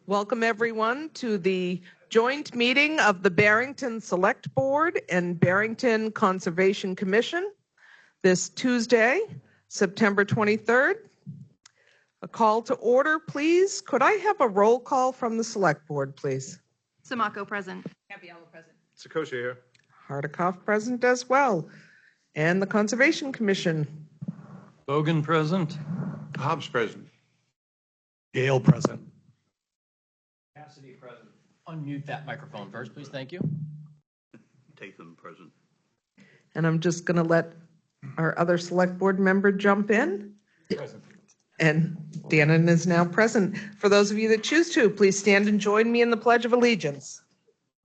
Welcome everyone to the joint meeting of the Barrington Select Board and Barrington Conservation Commission this Tuesday, September 23rd. A call to order, please. Could I have a roll call from the Select Board, please? Samako present. Gabriella present. Sakosha here. Hardikoff present as well. And the Conservation Commission. Bogan present. Hobbs present. Gale present. Cassidy present. Unmute that microphone first, please. Thank you. Tatham present. And I'm just going to let our other Select Board member jump in. Present. And Dannon is now present. For those of you that choose to, please stand and join me in the Pledge of Allegiance.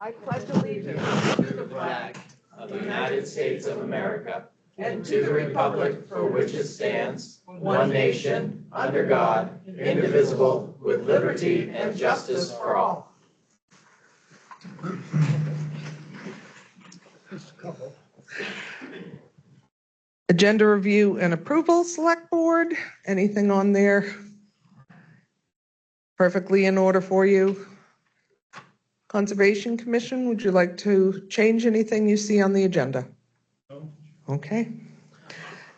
I pledge allegiance To the flag of the United States of America and to the republic for which it stands, one nation, under God, indivisible, with liberty and justice for all. Agenda review and approval, Select Board. Anything on there perfectly in order for you? Conservation Commission, would you like to change anything you see on the agenda? No. Okay.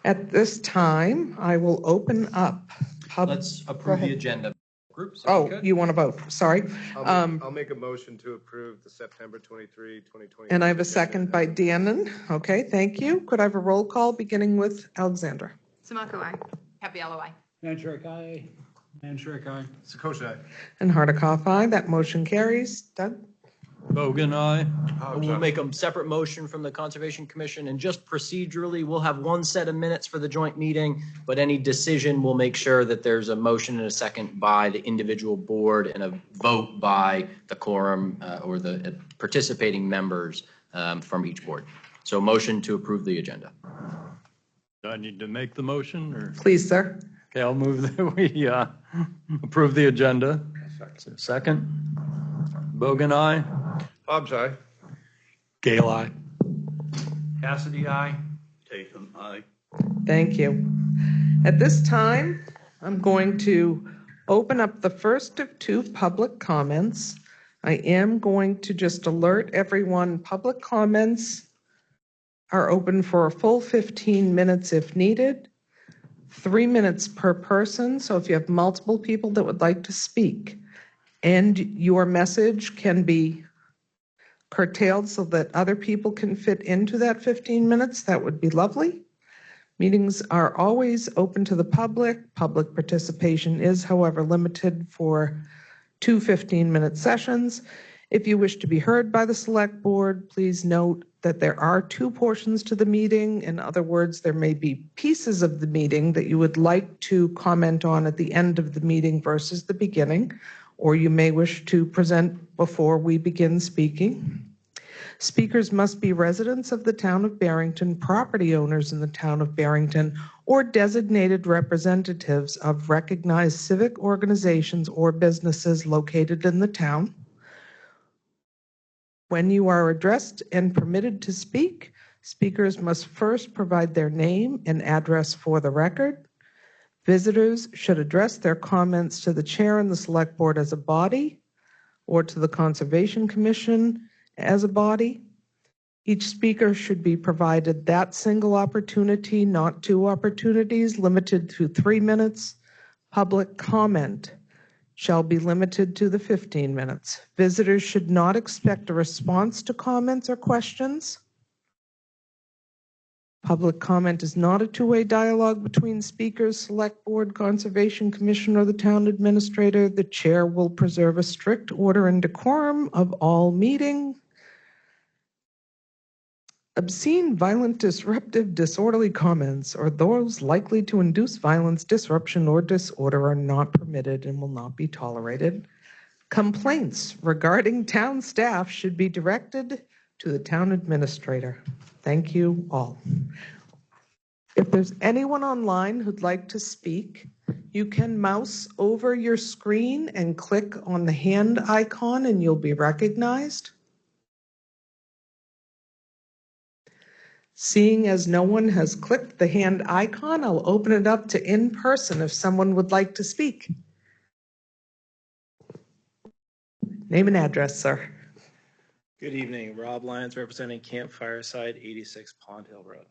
At this time, I will open up. Let's approve the agenda. Groups. Oh, you want to vote? Sorry. I'll make a motion to approve the September 23, 2020. And I have a second by Dannon. Okay, thank you. Could I have a roll call beginning with Alexandra? Samako, aye. Gabriella, aye. Manshirk, aye. Manshirk, aye. Sakosha. And Hardikoff, aye. That motion carries. Doug? Bogan, aye. We'll make a separate motion from the Conservation Commission, and just procedurally, we'll have one set of minutes for the joint meeting, but any decision, we'll make sure that there's a motion and a second by the individual board and a vote by the quorum or the participating members from each board. So motion to approve the agenda. Do I need to make the motion or? Please, sir. Okay, I'll move that we approve the agenda. Second. Bogan, aye. Hobbs, aye. Gale, aye. Cassidy, aye. Tatham, aye. Thank you. At this time, I'm going to open up the first of two public comments. I am going to just alert everyone, public comments are open for a full 15 minutes if needed, 3 minutes per person. So if you have multiple people that would like to speak and your message can be curtailed so that other people can fit into that 15 minutes, that would be lovely. Meetings are always open to the public. Public participation is, however, limited for 2 15-minute sessions. If you wish to be heard by the Select Board, please note that there are 2 portions to the meeting. In other words, there may be pieces of the meeting that you would like to comment on at the end of the meeting versus the beginning, or you may wish to present before we begin speaking. Speakers must be residents of the town of Barrington, property owners in the town of Barrington, or designated representatives of recognized civic organizations or businesses located in the town. When you are addressed and permitted to speak, speakers must first provide their name and address for the record. Visitors should address their comments to the chair and the Select Board as a body, or to the Conservation Commission as a body. Each speaker should be provided that single opportunity, not 2 opportunities, limited to 3 minutes. Public comment shall be limited to the 15 minutes. Visitors should not expect a response to comments or questions. Public comment is not a 2-way dialogue between speakers, Select Board, Conservation Commission, or the town administrator. The chair will preserve a strict order and decorum of all meeting. Obscene, violent, disruptive, disorderly comments, or those likely to induce violence, disruption, or disorder are not permitted and will not be tolerated. Complaints regarding town staff should be directed to the town administrator. Thank you all. If there's anyone online who'd like to speak, you can mouse over your screen and click on the hand icon and you'll be recognized. Seeing as no one has clicked the hand icon, I'll open it up to in person if someone would like to speak. Name and address, sir. Good evening, Rob Lyons representing Camp Fireside, 86 Pond Hill Road.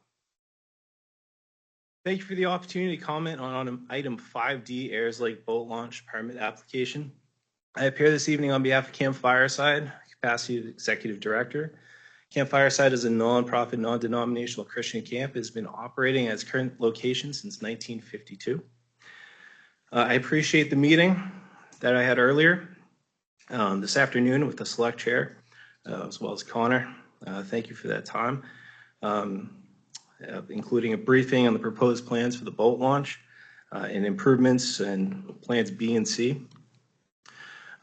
Thank you for the opportunity to comment on item 5D Ayers Lake Boat Launch Permit Application. I appear this evening on behalf of Camp Fireside, capacity of Executive Director. Camp Fireside is a nonprofit, non-denominational Christian camp. It has been operating at its current location since 1952. I appreciate the meeting that I had earlier this afternoon with the select chair, as well as Connor. Thank you for that time, including a briefing on the proposed plans for the boat launch and improvements and plans B and C.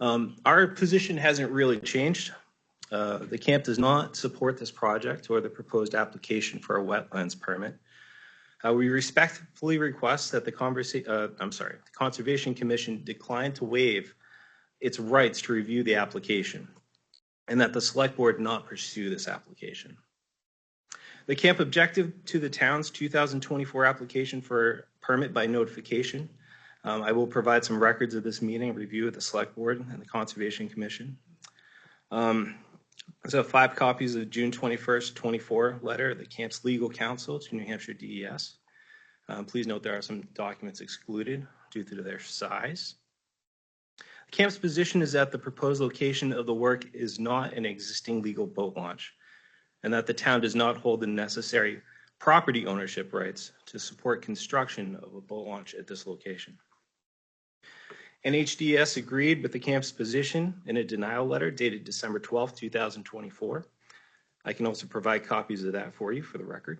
Our position hasn't really changed. The camp does not support this project or the proposed application for a wetlands permit. We respectfully request that the Conservation Commission decline to waive its rights to review the application and that the select board not pursue this application. The camp objected to the town's 2024 application for permit by notification. I will provide some records of this meeting, review with the select board and the Conservation Commission. So 5 copies of June 21st, 24 letter of the camp's legal counsel to New Hampshire DES. Please note there are some documents excluded due to their size. The camp's position is that the proposed location of the work is not an existing legal boat launch and that the town does not hold the necessary property ownership rights to support construction of a boat launch at this location. NHDS agreed with the camp's position in a denial letter dated December 12, 2024. I can also provide copies of that for you for the record.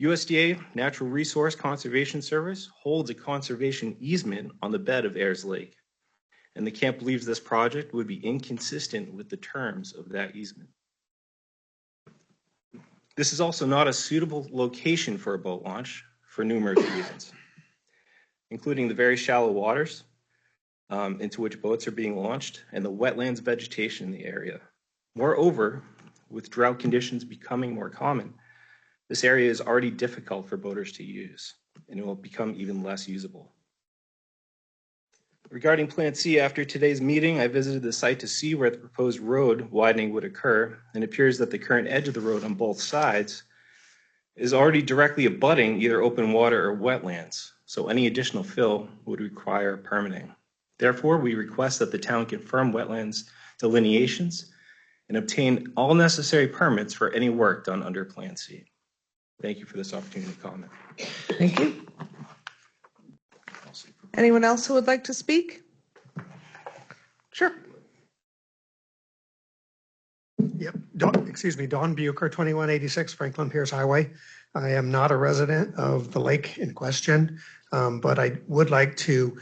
USDA Natural Resource Conservation Service holds a conservation easement on the bed of Ayers Lake, and the camp believes this project would be inconsistent with the terms of that easement. This is also not a suitable location for a boat launch for numerous reasons, including the very shallow waters into which boats are being launched and the wetlands vegetation in the area. Moreover, with drought conditions becoming more common, this area is already difficult for boaters to use, and it will become even less usable. Regarding Plan C, after today's meeting, I visited the site to see where the proposed road widening would occur, and it appears that the current edge of the road on both sides is already directly abutting either open water or wetlands, so any additional fill would require permitting. Therefore, we request that the town confirm wetlands delineations and obtain all necessary permits for any work done under Plan C. Thank you for this opportunity to comment. Thank you. Anyone else who would like to speak? Sure. Yep, Don Bucher, 2186 Franklin Pierce Highway. I am not a resident of the lake in question, but I would like to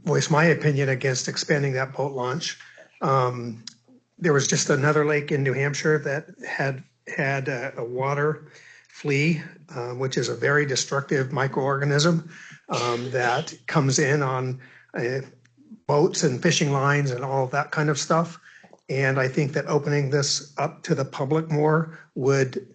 voice my opinion against expanding that boat launch. There was just another lake in New Hampshire that had a water flea, which is a very destructive microorganism that comes in on boats and fishing lines and all of that kind of stuff. And I think that opening this up to the public more would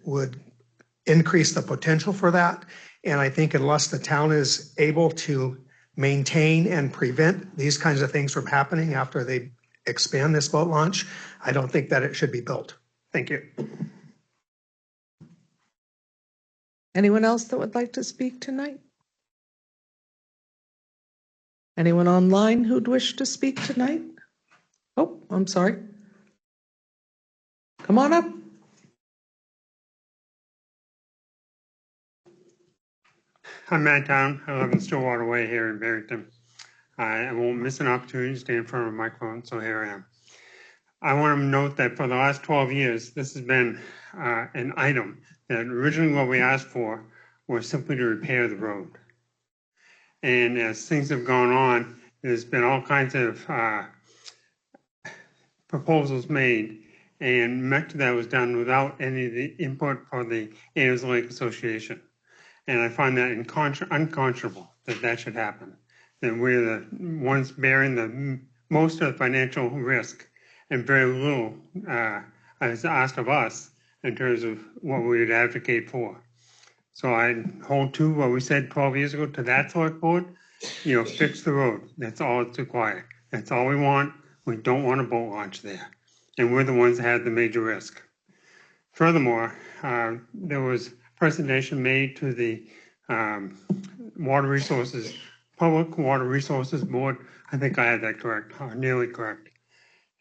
increase the potential for that. And I think unless the town is able to maintain and prevent these kinds of things from happening after they expand this boat launch, I don't think that it should be built. Thank you. Anyone else that would like to speak tonight? Anyone online who'd wish to speak tonight? Oh, I'm sorry. Come on up. I'm Matt Town. I live in Stillwater Way here in Barrington. I won't miss an opportunity to stay in front of a microphone, so here I am. I want to note that for the last 12 years, this has been an item that originally what we asked for was simply to repair the road. And as things have gone on, there's been all kinds of proposals made, and much of that was done without any of the input for the Ayers Lake Association. And I find that unconscionable that that should happen. That we're the ones bearing the most of the financial risk, and very little is asked of us in terms of what we would advocate for. So I hold to what we said 12 years ago to that select board, fix the road. That's all it's required. That's all we want. We don't want a boat launch there. And we're the ones that had the major risk. Furthermore, there was presentation made to the Public Water Resources Board. I think I had that correct, or nearly correct.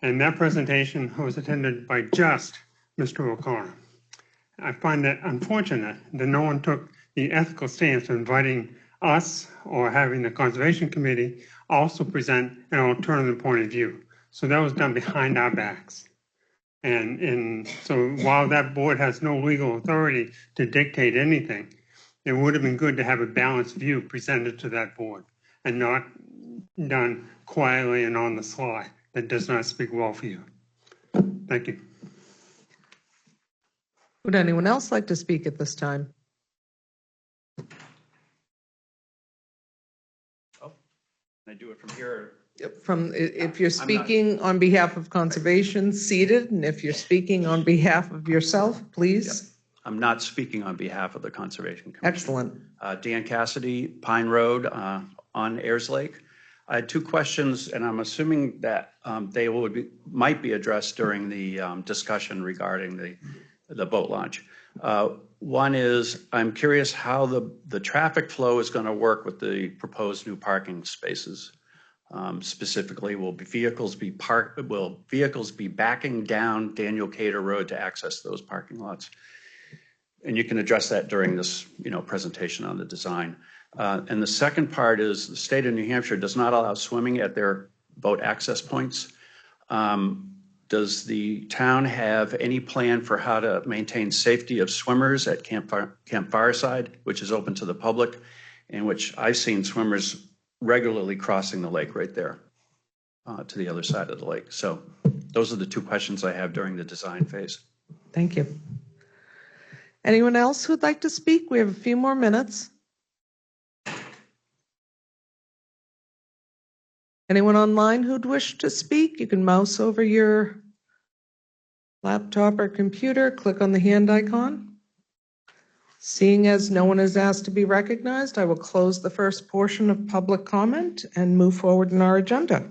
And that presentation was attended by just Mr. O'Connor. I find that unfortunate that no one took the ethical stance of inviting us or having the Conservation Committee also present an alternative point of view. So that was done behind our backs. And so while that board has no legal authority to dictate anything, it would have been good to have a balanced view presented to that board and not done quietly and on the sly. That does not speak well for you. Thank you. Would anyone else like to speak at this time? Can I do it from here? If you're speaking on behalf of conservation, seated, and if you're speaking on behalf of yourself, please. I'm not speaking on behalf of the Conservation Commission. Excellent. Dan Cassidy, Pine Road on Ayers Lake. I had two questions, and I'm assuming that they might be addressed during the discussion regarding the boat launch. One is, I'm curious how the traffic flow is going to work with the proposed new parking spaces. Specifically, will vehicles be backing down Daniel Cater Road to access those parking lots? And you can address that during this, presentation on the design. And the second part is the state of New Hampshire does not allow swimming at their boat access points. Does the town have any plan for how to maintain safety of swimmers at Camp Fireside, which is open to the public, in which I've seen swimmers regularly crossing the lake right there to the other side of the lake? So those are the two questions I have during the design phase. Thank you. Anyone else who'd like to speak? We have a few more minutes. Anyone online who'd wish to speak? You can mouse over your laptop or computer, click on the hand icon. Seeing as no one is asked to be recognized, I will close the first portion of public comment and move forward in our agenda.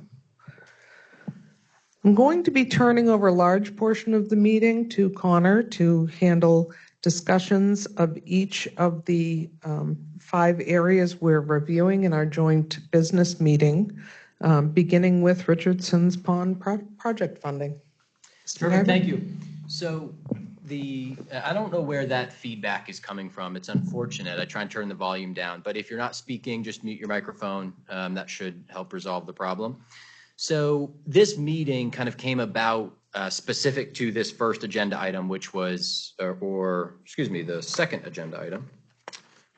I'm going to be turning over a large portion of the meeting to Connor to handle discussions of each of the 5 areas we're reviewing in our joint business meeting, beginning with Richardson's Pond project funding. Perfect, thank you. So I don't know where that feedback is coming from. It's unfortunate. I try and turn the volume down, but if you're not speaking, just mute your microphone. That should help resolve the problem. So this meeting kind of came about specific to this first agenda item, which was, the second agenda item,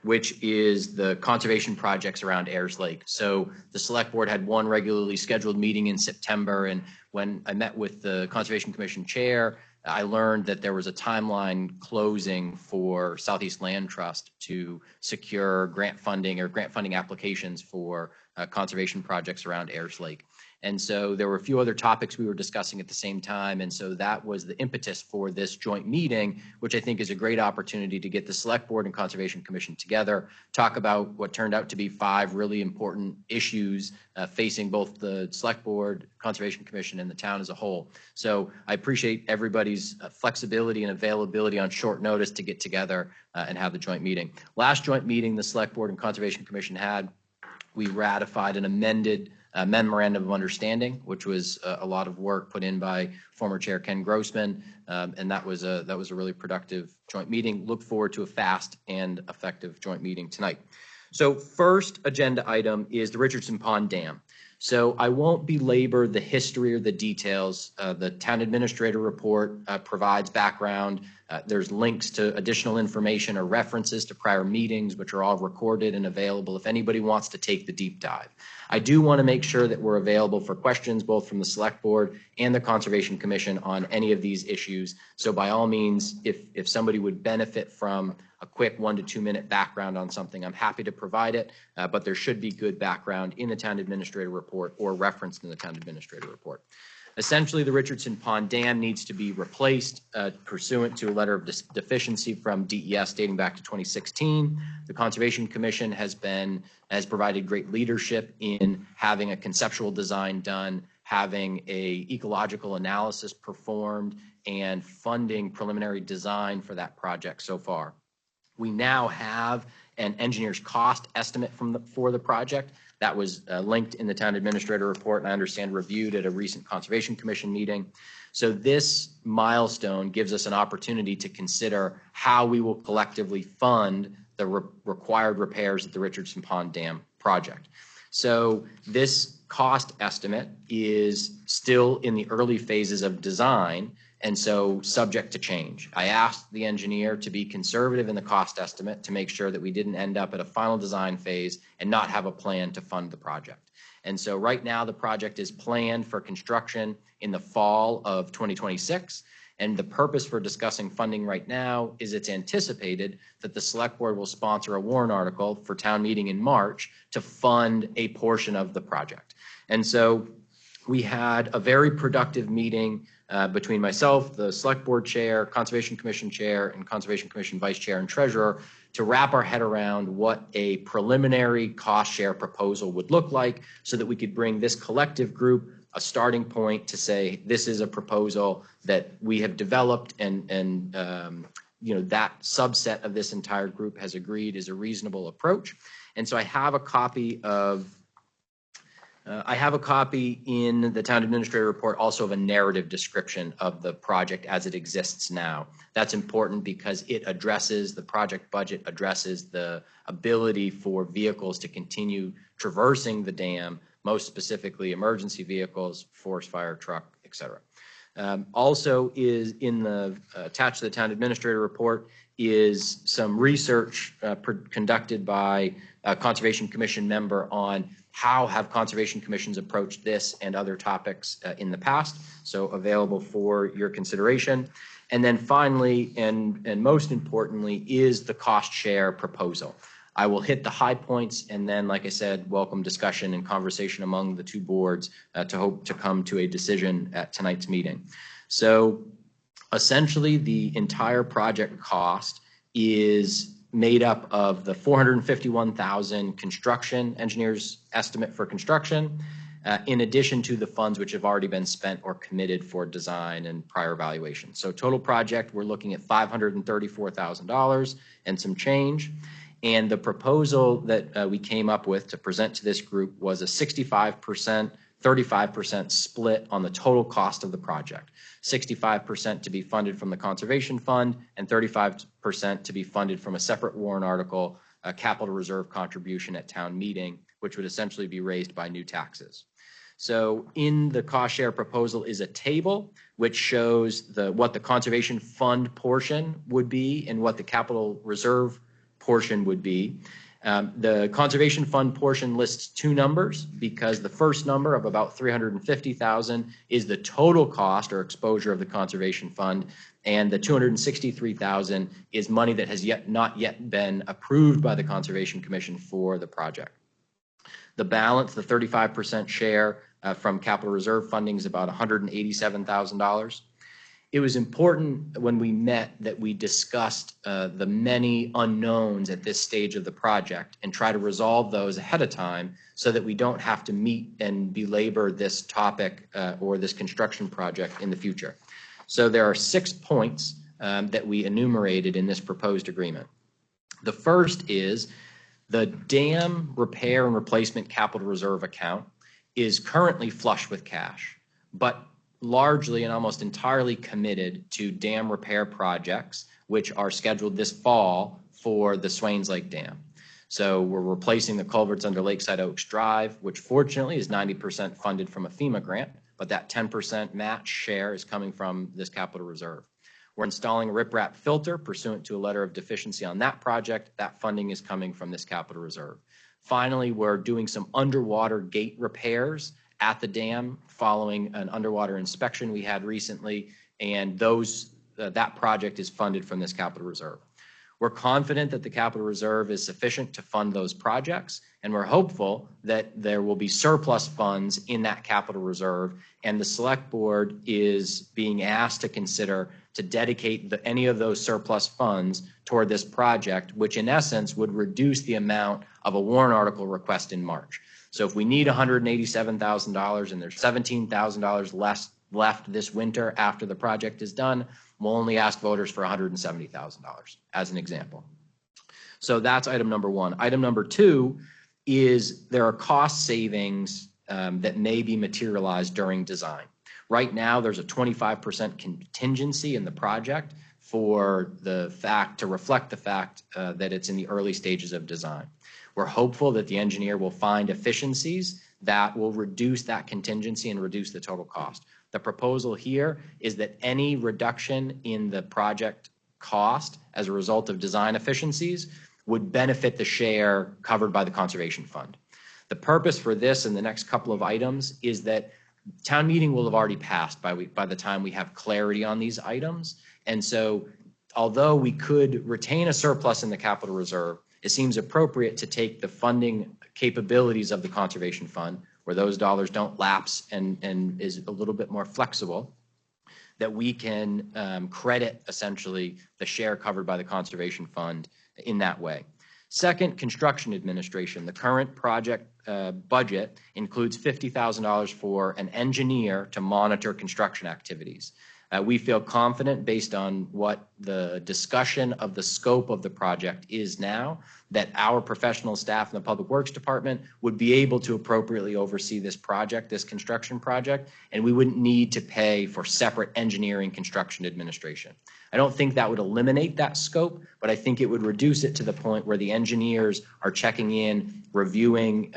which is the conservation projects around Ayers Lake. So the select board had one regularly scheduled meeting in September, and when I met with the Conservation Commission chair, I learned that there was a timeline closing for Southeast Land Trust to secure grant funding applications for conservation projects around Ayers Lake. And so there were a few other topics we were discussing at the same time. And so that was the impetus for this joint meeting, which I think is a great opportunity to get the Select Board and Conservation Commission together, talk about what turned out to be 5 really important issues facing both the Select Board, Conservation Commission, and the town as a whole. So I appreciate everybody's flexibility and availability on short notice to get together and have the joint meeting. Last joint meeting the Select Board and Conservation Commission had, we ratified an amended memorandum of understanding, which was a lot of work put in by former Chair Ken Grossman, and that was a really productive joint meeting. Look forward to a fast and effective joint meeting tonight. So first agenda item is the Richardson Pond Dam. So I won't belabor the history or the details. The town administrator report provides background. There's links to additional information or references to prior meetings, which are all recorded and available if anybody wants to take the deep dive. I do want to make sure that we're available for questions both from the Select Board and the Conservation Commission on any of these issues. So by all means, if somebody would benefit from a quick 1 to 2 minute background on something, I'm happy to provide it, but there should be good background in the town administrator report or referenced in the town administrator report. Essentially, the Richardson Pond Dam needs to be replaced pursuant to a letter of deficiency from DES dating back to 2016. The Conservation Commission has provided great leadership in having a conceptual design done, having a ecological analysis performed and funding preliminary design for that project so far. We now have an engineer's cost estimate for the project that was linked in the town administrator report, and I understand reviewed at a recent Conservation Commission meeting. So this milestone gives us an opportunity to consider how we will collectively fund the required repairs at the Richardson Pond Dam project. So this cost estimate is still in the early phases of design, and so subject to change. I asked the engineer to be conservative in the cost estimate to make sure that we didn't end up at a final design phase and not have a plan to fund the project. And so right now the project is planned for construction in the fall of 2026. And the purpose for discussing funding right now is it's anticipated that the select board will sponsor a warrant article for town meeting in March to fund a portion of the project. And so we had a very productive meeting between myself, the select board chair, Conservation Commission chair, and Conservation Commission vice chair and treasurer to wrap our head around what a preliminary cost share proposal would look like so that we could bring this collective group a starting point to say this is a proposal that we have developed and that subset of this entire group has agreed is a reasonable approach. And so I have a copy in the town administrator report also of a narrative description of the project as it exists now. That's important because the project budget addresses the ability for vehicles to continue traversing the dam, most specifically emergency vehicles, forest fire truck, et cetera. Also is in the attached to the town administrator report is some research conducted by a Conservation Commission member on how have Conservation Commissions approached this and other topics in the past, so available for your consideration. And then finally, and most importantly, is the cost share proposal. I will hit the high points and then, like I said, welcome discussion and conversation among the two boards to hope to come to a decision at tonight's meeting. So essentially, the entire project cost is made up of the $451,000 construction engineer's estimate for construction, in addition to the funds which have already been spent or committed for design and prior evaluation. So total project, we're looking at $534,000 and some change. And the proposal that we came up with to present to this group was a 65%, 35% split on the total cost of the project. 65% to be funded from the Conservation Fund and 35% to be funded from a separate warrant article, a capital reserve contribution at town meeting, which would essentially be raised by new taxes. So in the cost share proposal is a table which shows what the Conservation Fund portion would be and what the capital reserve portion would be. The Conservation Fund portion lists two numbers because the first number of about $350,000 is the total cost or exposure of the Conservation Fund, and the $263,000 is money that has not yet been approved by the Conservation Commission for the project. The balance, the 35% share from capital reserve funding, is about $187,000. It was important when we met that we discussed the many unknowns at this stage of the project and try to resolve those ahead of time so that we don't have to meet and belabor this topic or this construction project in the future. So there are 6 points that we enumerated in this proposed agreement. The first is the dam repair and replacement capital reserve account is currently flush with cash, but largely and almost entirely committed to dam repair projects, which are scheduled this fall for the Swains Lake Dam. So we're replacing the culverts under Lakeside Oaks Drive, which fortunately is 90% funded from a FEMA grant, but that 10% match share is coming from this capital reserve. We're installing a riprap filter pursuant to a letter of deficiency on that project. That funding is coming from this capital reserve. Finally, we're doing some underwater gate repairs at the dam following an underwater inspection we had recently, and that project is funded from this capital reserve. We're confident that the capital reserve is sufficient to fund those projects, and we're hopeful that there will be surplus funds in that capital reserve, and the select board is being asked to consider to dedicate any of those surplus funds toward this project, which in essence would reduce the amount of a warrant article request in March. So if we need $187,000 and there's $17,000 left this winter after the project is done, we'll only ask voters for $170,000 as an example. So that's item number one. Item number two is there are cost savings that may be materialized during design. Right now, there's a 25% contingency in the project for the fact, to reflect the fact that it's in the early stages of design. We're hopeful that the engineer will find efficiencies that will reduce that contingency and reduce the total cost. The proposal here is that any reduction in the project cost as a result of design efficiencies would benefit the share covered by the Conservation Fund. The purpose for this and the next couple of items is that town meeting will have already passed by the time we have clarity on these items. And so although we could retain a surplus in the capital reserve, it seems appropriate to take the funding capabilities of the Conservation Fund, where those dollars don't lapse and is a little bit more flexible, that we can credit essentially the share covered by the Conservation Fund in that way. Second, construction administration. The current project budget includes $50,000 for an engineer to monitor construction activities. We feel confident, based on what the discussion of the scope of the project is now, that our professional staff in the Public Works Department would be able to appropriately oversee this project, this construction project, and we wouldn't need to pay for separate engineering construction administration. I don't think that would eliminate that scope, but I think it would reduce it to the point where the engineers are checking in, reviewing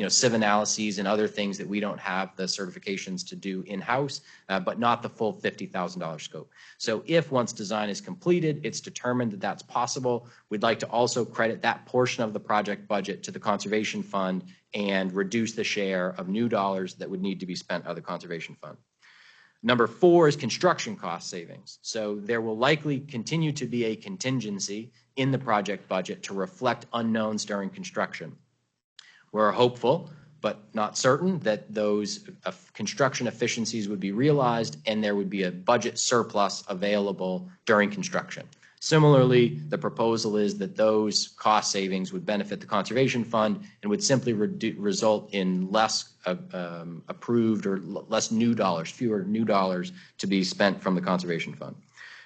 sieve analyses and other things that we don't have the certifications to do in-house, but not the full $50,000 scope. So if once design is completed, it's determined that that's possible, we'd like to also credit that portion of the project budget to the Conservation Fund and reduce the share of new dollars that would need to be spent out of the Conservation Fund. Number four is construction cost savings. So there will likely continue to be a contingency in the project budget to reflect unknowns during construction. We're hopeful, but not certain, that those construction efficiencies would be realized and there would be a budget surplus available during construction. Similarly, the proposal is that those cost savings would benefit the Conservation Fund and would simply result in less approved or less new dollars, fewer new dollars to be spent from the Conservation Fund.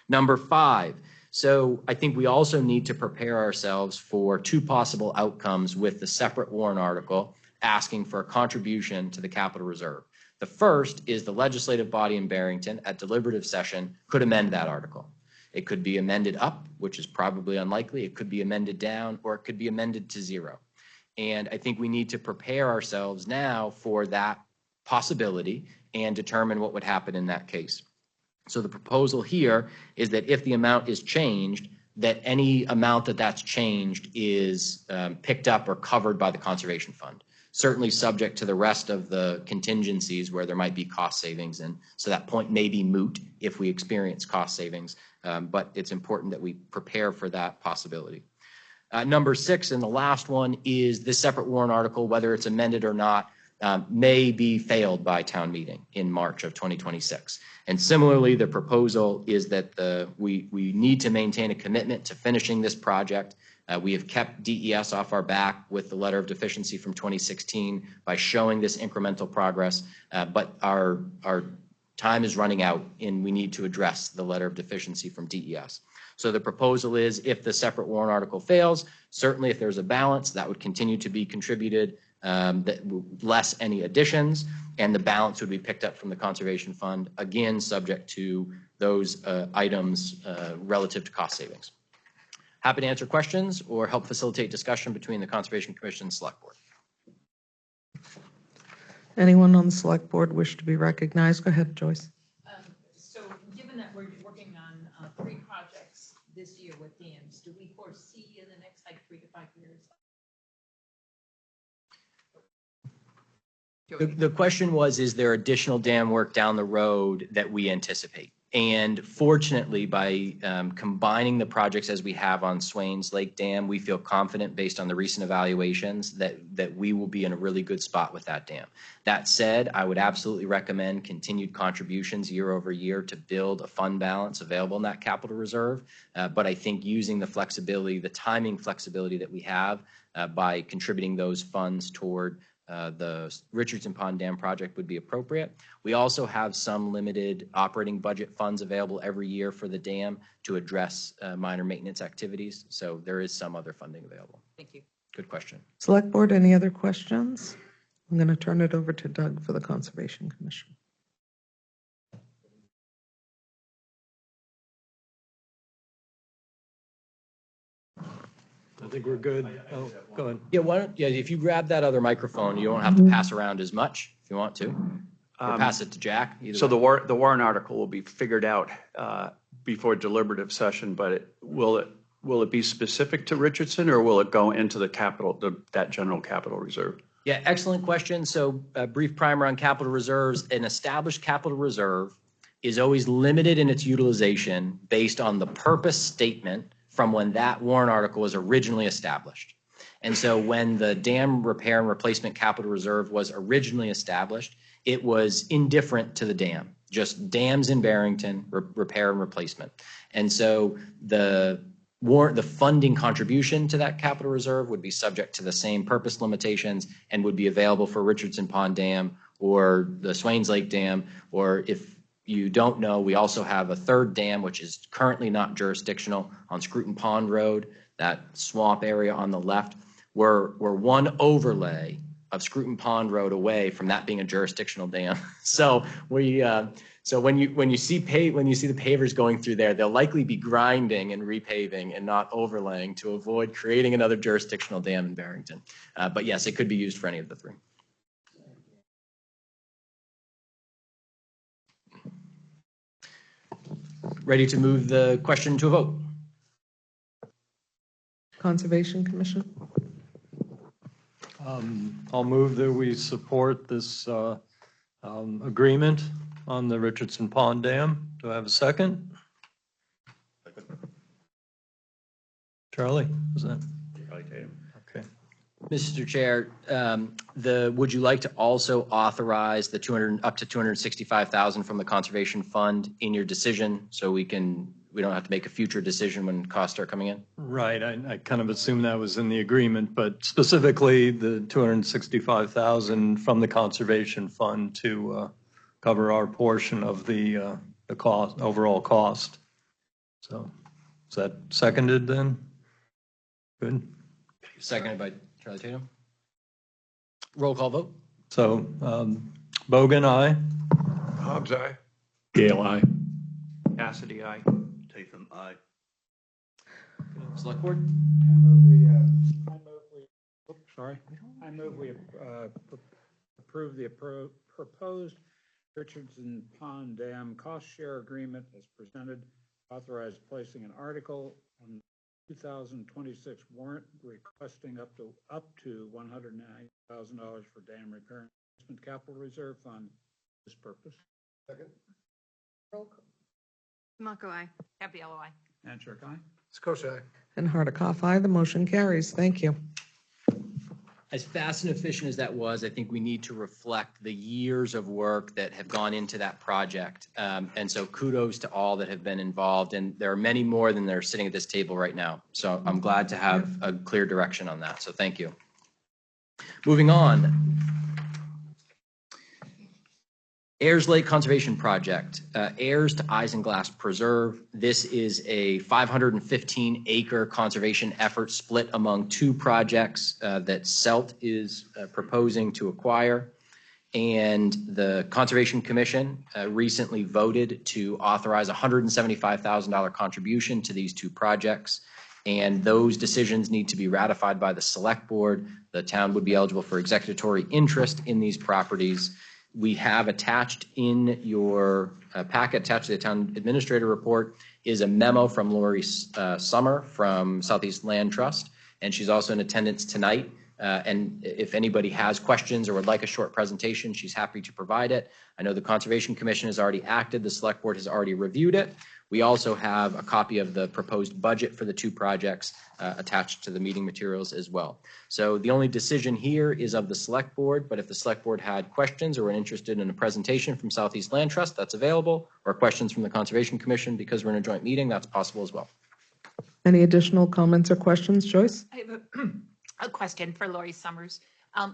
Number five, so I think we also need to prepare ourselves for two possible outcomes with the separate warrant article asking for a contribution to the capital reserve. The first is the legislative body in Barrington at deliberative session could amend that article. It could be amended up, which is probably unlikely. It could be amended down, or it could be amended to zero. And I think we need to prepare ourselves now for that possibility and determine what would happen in that case. So the proposal here is that if the amount is changed, that any amount that's changed is picked up or covered by the Conservation Fund. Certainly subject to the rest of the contingencies where there might be cost savings. And so that point may be moot if we experience cost savings, but it's important that we prepare for that possibility. Number six, and the last one, is this separate warrant article, whether it's amended or not, may be failed by town meeting in March of 2026. And similarly, the proposal is that we need to maintain a commitment to finishing this project. We have kept DES off our back with the letter of deficiency from 2016 by showing this incremental progress, but our time is running out and we need to address the letter of deficiency from DES. So the proposal is, if the separate warrant article fails, certainly if there's a balance, that would continue to be contributed, less any additions, and the balance would be picked up from the Conservation Fund, again, subject to those items relative to cost savings. Happy to answer questions or help facilitate discussion between the Conservation Commission and Select Board. Anyone on the Select Board wish to be recognized? Go ahead, Joyce. So given that we're working on 3 projects this year with dams, do we foresee in the next 3 to 5 years? The question was, is there additional dam work down the road that we anticipate? And fortunately, by combining the projects as we have on Swains Lake Dam, we feel confident, based on the recent evaluations, that we will be in a really good spot with that dam. That said, I would absolutely recommend continued contributions year over year to build a fund balance available in that capital reserve. But I think using the flexibility, the timing flexibility that we have by contributing those funds toward the Richardson Pond Dam project would be appropriate. We also have some limited operating budget funds available every year for the dam to address minor maintenance activities. So there is some other funding available. Thank you. Good question. Select Board, any other questions? I'm going to turn it over to Doug for the Conservation Commission. I think we're good. Oh, go ahead. Yeah, why don't, yeah, if you grab that other microphone, you don't have to pass around as much if you want to. Or pass it to Jack. So way. the warrant article will be figured out before deliberative session, but will it be specific to Richardson, or will it go into that general capital reserve? Yeah, excellent question. So a brief primer on capital reserves. An established capital reserve is always limited in its utilization based on the purpose statement from when that warrant article was originally established. And so when the dam repair and replacement capital reserve was originally established, it was indifferent to the dam, just dams in Barrington, repair and replacement. And so the funding contribution to that capital reserve would be subject to the same purpose limitations and would be available for Richardson Pond Dam or the Swains Lake Dam, or if you don't know, we also have a third dam, which is currently not jurisdictional on Scruton Pond Road, that swamp area on the left. We're one overlay of Scruton Pond Road away from that being a jurisdictional dam. So when you see the pavers going through there, they'll likely be grinding and repaving and not overlaying to avoid creating another jurisdictional dam in Barrington. But yes, it could be used for any of the three. Ready to move the question to a vote? Conservation Commission? I'll move that we support this agreement on the Richardson Pond Dam. Do I have a second? Charlie, was that? Charlie Tatum. Okay. Mr. Chair, would you like to also authorize the up to $265,000 from the Conservation Fund in your decision so we don't have to make a future decision when costs start coming in? Right. I kind of assumed that was in the agreement, but specifically the $265,000 from the Conservation Fund to cover our portion of the cost, overall cost. So is that seconded then? Good. Seconded by Charlie Tatum. Roll call vote. So Bogan, aye. Hobbs, aye. Gale, aye. Cassidy, aye. Tatum, aye. Select Board. I move we approve the proposed Richardson Pond Dam cost share agreement as presented, authorize placing an article on 2026 warrant requesting up to $109,000 for dam repair and replacement capital reserve fund for this purpose. Second. Roll call. Smock-O, aye. Happy LOI. And Shark, aye. Scotia, aye. And Hardikoff, aye. The motion carries. Thank you. As fast and efficient as that was, I think we need to reflect the years of work that have gone into that project. And so kudos to all that have been involved. And there are many more than they're sitting at this table right now. So I'm glad to have a clear direction on that. So thank you. Moving on. Ayers Lake Conservation Project, Ayers to Isinglass Preserve. This is a 515-acre conservation effort split among two projects that CELT is proposing to acquire. And the Conservation Commission recently voted to authorize a $175,000 contribution to these two projects. And those decisions need to be ratified by the Select Board. The town would be eligible for executory interest in these properties. We have attached in your packet, attached to the town administrator report, is a memo from Lori Summer from Southeast Land Trust, and she's also in attendance tonight. And if anybody has questions or would like a short presentation, she's happy to provide it. I know the Conservation Commission has already acted. The Select Board has already reviewed it. We also have a copy of the proposed budget for the two projects attached to the meeting materials as well. So the only decision here is of the Select Board, but if the Select Board had questions or were interested in a presentation from Southeast Land Trust, that's available, or questions from the Conservation Commission because we're in a joint meeting, that's possible as well. Any additional comments or questions, Joyce? I have a question for Lori Summers.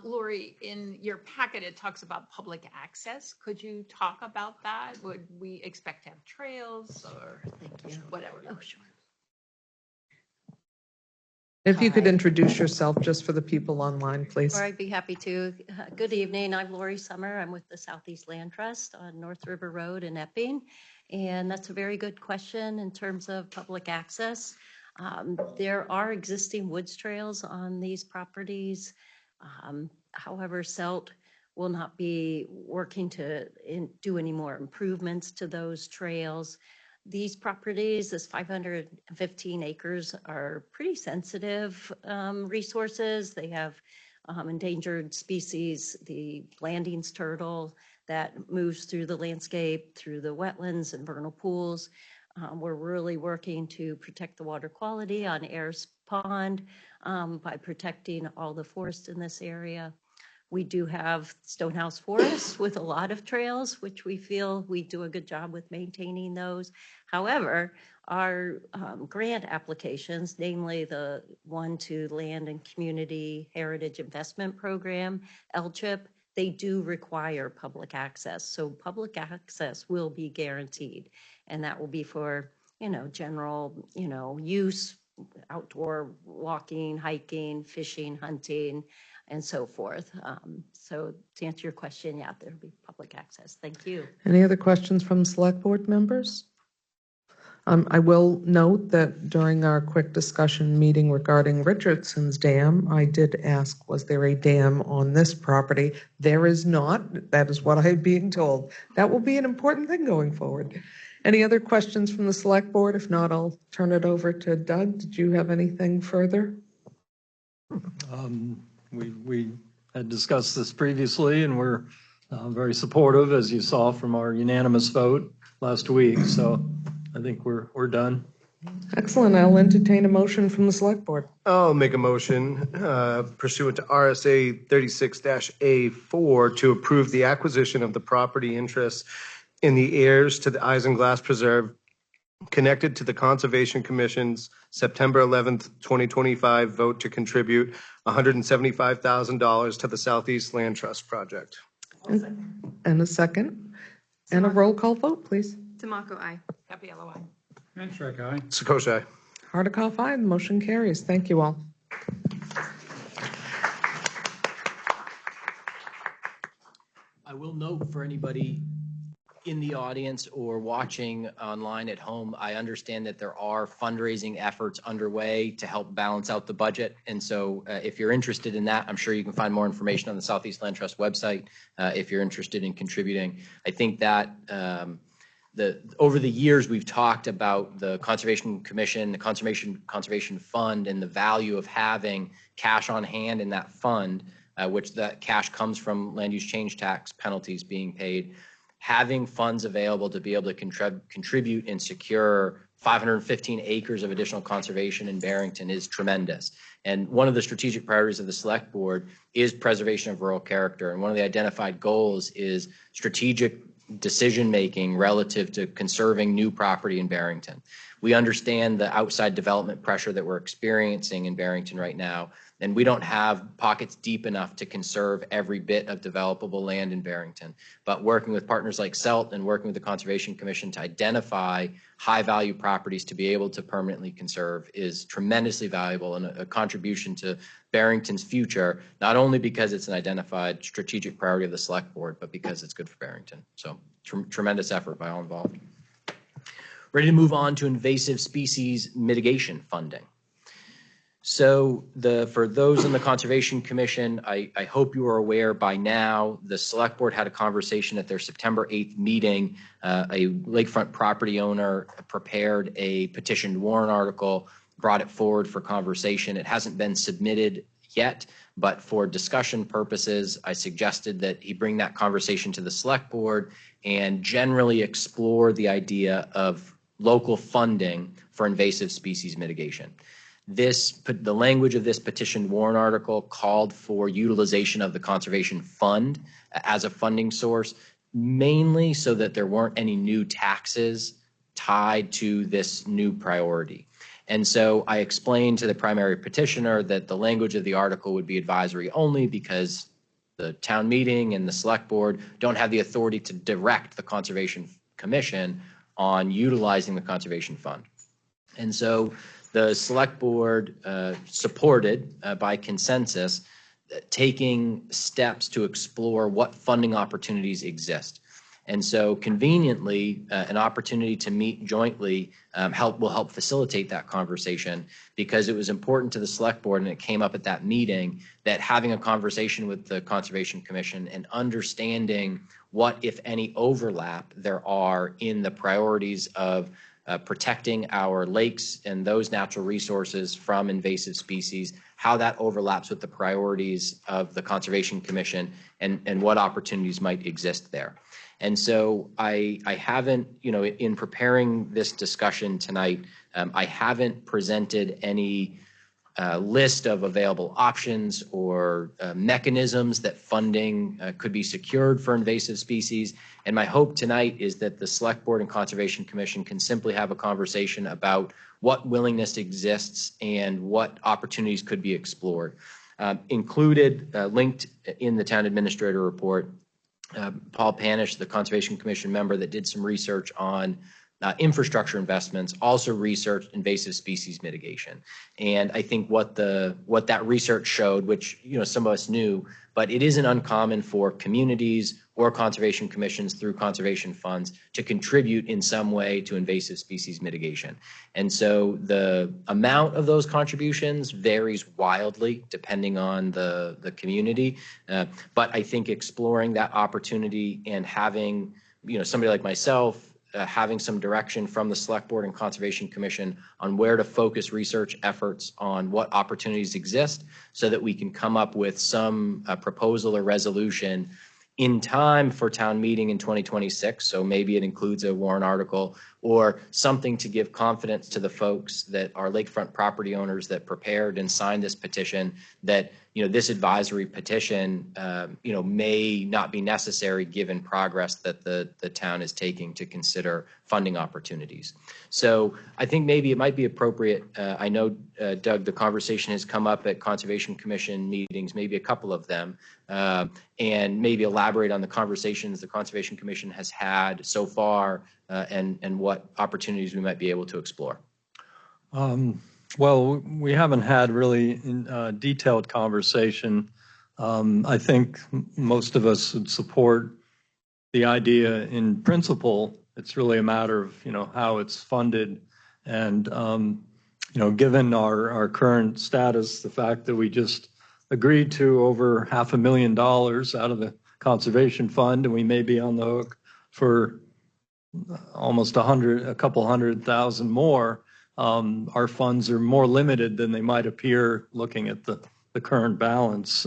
Lori, in your packet, it talks about public access. Could you talk about that? Would we expect to have trails or whatever? Oh, sure. If you could Hi. introduce yourself just for the people online, please. Or I'd be happy to. Good evening. I'm Lori Summer. I'm with the Southeast Land Trust on North River Road in Epping. And that's a very good question in terms of public access. There are existing woods trails on these properties. However, CELT will not be working to do any more improvements to those trails. These properties, this 515 acres, are pretty sensitive resources. They have endangered species, the Blanding's turtle that moves through the landscape, through the wetlands and vernal pools. We're really working to protect the water quality on Ayers Pond by protecting all the forest in this area. We do have Stonehouse Forest with a lot of trails, which we feel we do a good job with maintaining those. However, our grant applications, namely the one to Land and Community Heritage Investment Program, LCHIP, they do require public access. So public access will be guaranteed. And that will be for, general, use, outdoor walking, hiking, fishing, hunting, and so forth. So to answer your question, yeah, there'll be public access. Thank you. Any other questions from select board members? I will note that during our quick discussion meeting regarding Richardson's Dam, I did ask, was there a dam on this property? There is not. That is what I'm being told. That will be an important thing going forward. Any other questions from the select board? If not, I'll turn it over to Doug. Did you have anything further? We had discussed this previously, and we're very supportive, as you saw from our unanimous vote last week. So I think we're done. Excellent. I'll entertain a motion from the select board. I'll make a motion pursuant to RSA 36-A4 to approve the acquisition of the property interests in the heirs to the Isinglass Preserve connected to the Conservation Commission's September 11th, 2025 vote to contribute $175,000 to the Southeast Land Trust project. And a second. And a roll call vote, please. Tamako, aye. Gabriella, aye. Manstrack, aye. Sakoshai. Hardikoff, aye. The motion carries. Thank you all. I will note for anybody in the audience or watching online at home, I understand that there are fundraising efforts underway to help balance out the budget. And so if you're interested in that, I'm sure you can find more information on the Southeast Land Trust website if you're interested in contributing. I think that over the years, we've talked about the Conservation Commission, the Conservation Fund, and the value of having cash on hand in that fund, which that cash comes from land use change tax penalties being paid. Having funds available to be able to contribute and secure 515 acres of additional conservation in Barrington is tremendous. And one of the strategic priorities of the select board is preservation of rural character. And one of the identified goals is strategic decision-making relative to conserving new property in Barrington. We understand the outside development pressure that we're experiencing in Barrington right now, and we don't have pockets deep enough to conserve every bit of developable land in Barrington. But working with partners like CELT and working with the Conservation Commission to identify high-value properties to be able to permanently conserve is tremendously valuable and a contribution to Barrington's future, not only because it's an identified strategic priority of the select board, but because it's good for Barrington. So tremendous effort by all involved. Ready to move on to invasive species mitigation funding. So for those in the Conservation Commission, I hope you are aware by now, the select board had a conversation at their September 8th meeting. A lakefront property owner prepared a petitioned warrant article, brought it forward for conversation. It hasn't been submitted yet, but for discussion purposes, I suggested that he bring that conversation to the select board and generally explore the idea of local funding for invasive species mitigation. The language of this petitioned warrant article called for utilization of the Conservation Fund as a funding source, mainly so that there weren't any new taxes tied to this new priority. And so I explained to the primary petitioner that the language of the article would be advisory only because the town meeting and the select board don't have the authority to direct the Conservation Commission on utilizing the Conservation Fund. And so the select board supported by consensus taking steps to explore what funding opportunities exist. And so conveniently, an opportunity to meet jointly will help facilitate that conversation, because it was important to the select board, and it came up at that meeting, that having a conversation with the Conservation Commission and understanding what, if any, overlap there are in the priorities of protecting our lakes and those natural resources from invasive species, how that overlaps with the priorities of the Conservation Commission, and what opportunities might exist there. And so I haven't, in preparing this discussion tonight, I haven't presented any list of available options or mechanisms that funding could be secured for invasive species. And my hope tonight is that the Select Board and Conservation Commission can simply have a conversation about what willingness exists and what opportunities could be explored. Included, linked in the Town Administrator report, Paul Panish, the Conservation Commission member that did some research on infrastructure investments, also researched invasive species mitigation. And I think what that research showed, which some of us knew, but it isn't uncommon for communities or conservation commissions through conservation funds to contribute in some way to invasive species mitigation. And so the amount of those contributions varies wildly depending on the community. But I think exploring that opportunity and having somebody like myself having some direction from the Select Board and Conservation Commission on where to focus research efforts on what opportunities exist, so that we can come up with some proposal or resolution in time for town meeting in 2026. So maybe it includes a warrant article or something to give confidence to the folks that are lakefront property owners that prepared and signed this petition, that this advisory petition may not be necessary given progress that the town is taking to consider funding opportunities. So I think maybe it might be appropriate. I know, Doug, the conversation has come up at Conservation Commission meetings, maybe a couple of them, and maybe elaborate on the conversations the Conservation Commission has had so far, and what opportunities we might be able to explore. Well, we haven't had really detailed conversation. I think most of us would support the idea in principle. It's really a matter of how it's funded, and given our current status, the fact that we just agreed to over $500,000 out of the conservation fund, and we may be on the hook for almost a couple $100,000 more. Our funds are more limited than they might appear looking at the current balance.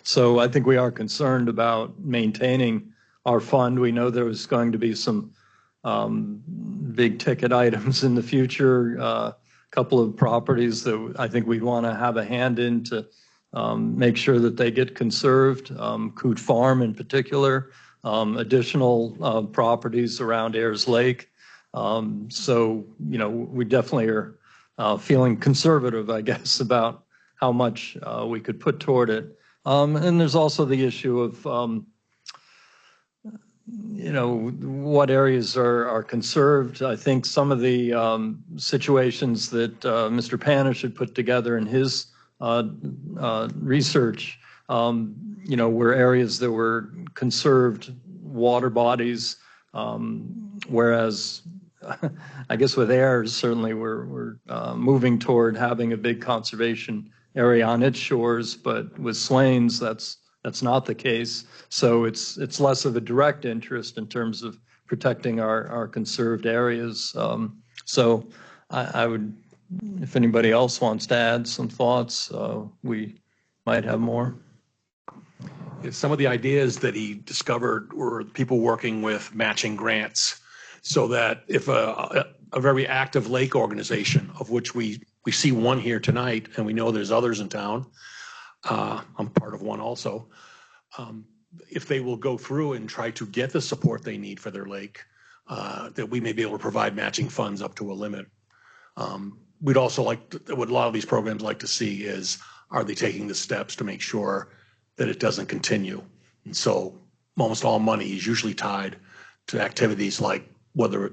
So I think we are concerned about maintaining our fund. We know there was going to be some big ticket items in the future, a couple of properties that I think we'd want to have a hand in to make sure that they get conserved, Coot Farm in particular, additional properties around Ayers Lake. So, we definitely are feeling conservative, I guess, about how much we could put toward it. And there's also the issue of, what areas are conserved. I think some of the situations that Mr. Panish had put together in his research, were areas that were conserved water bodies, whereas I guess with Ayers, certainly we're moving toward having a big conservation area on its shores, but with Swains, that's not the case. So it's less of a direct interest in terms of protecting our conserved areas. So I would, if anybody else wants to add some thoughts, we might have more. Some of the ideas that he discovered were people working with matching grants, so that if a very active lake organization, of which we see one here tonight, and we know there's others in town, I'm part of one also, if they will go through and try to get the support they need for their lake, that we may be able to provide matching funds up to a limit. we'd also what a lot of these programs like to see is, are they taking the steps to make sure that it doesn't continue? And so almost all money is usually tied to activities like whether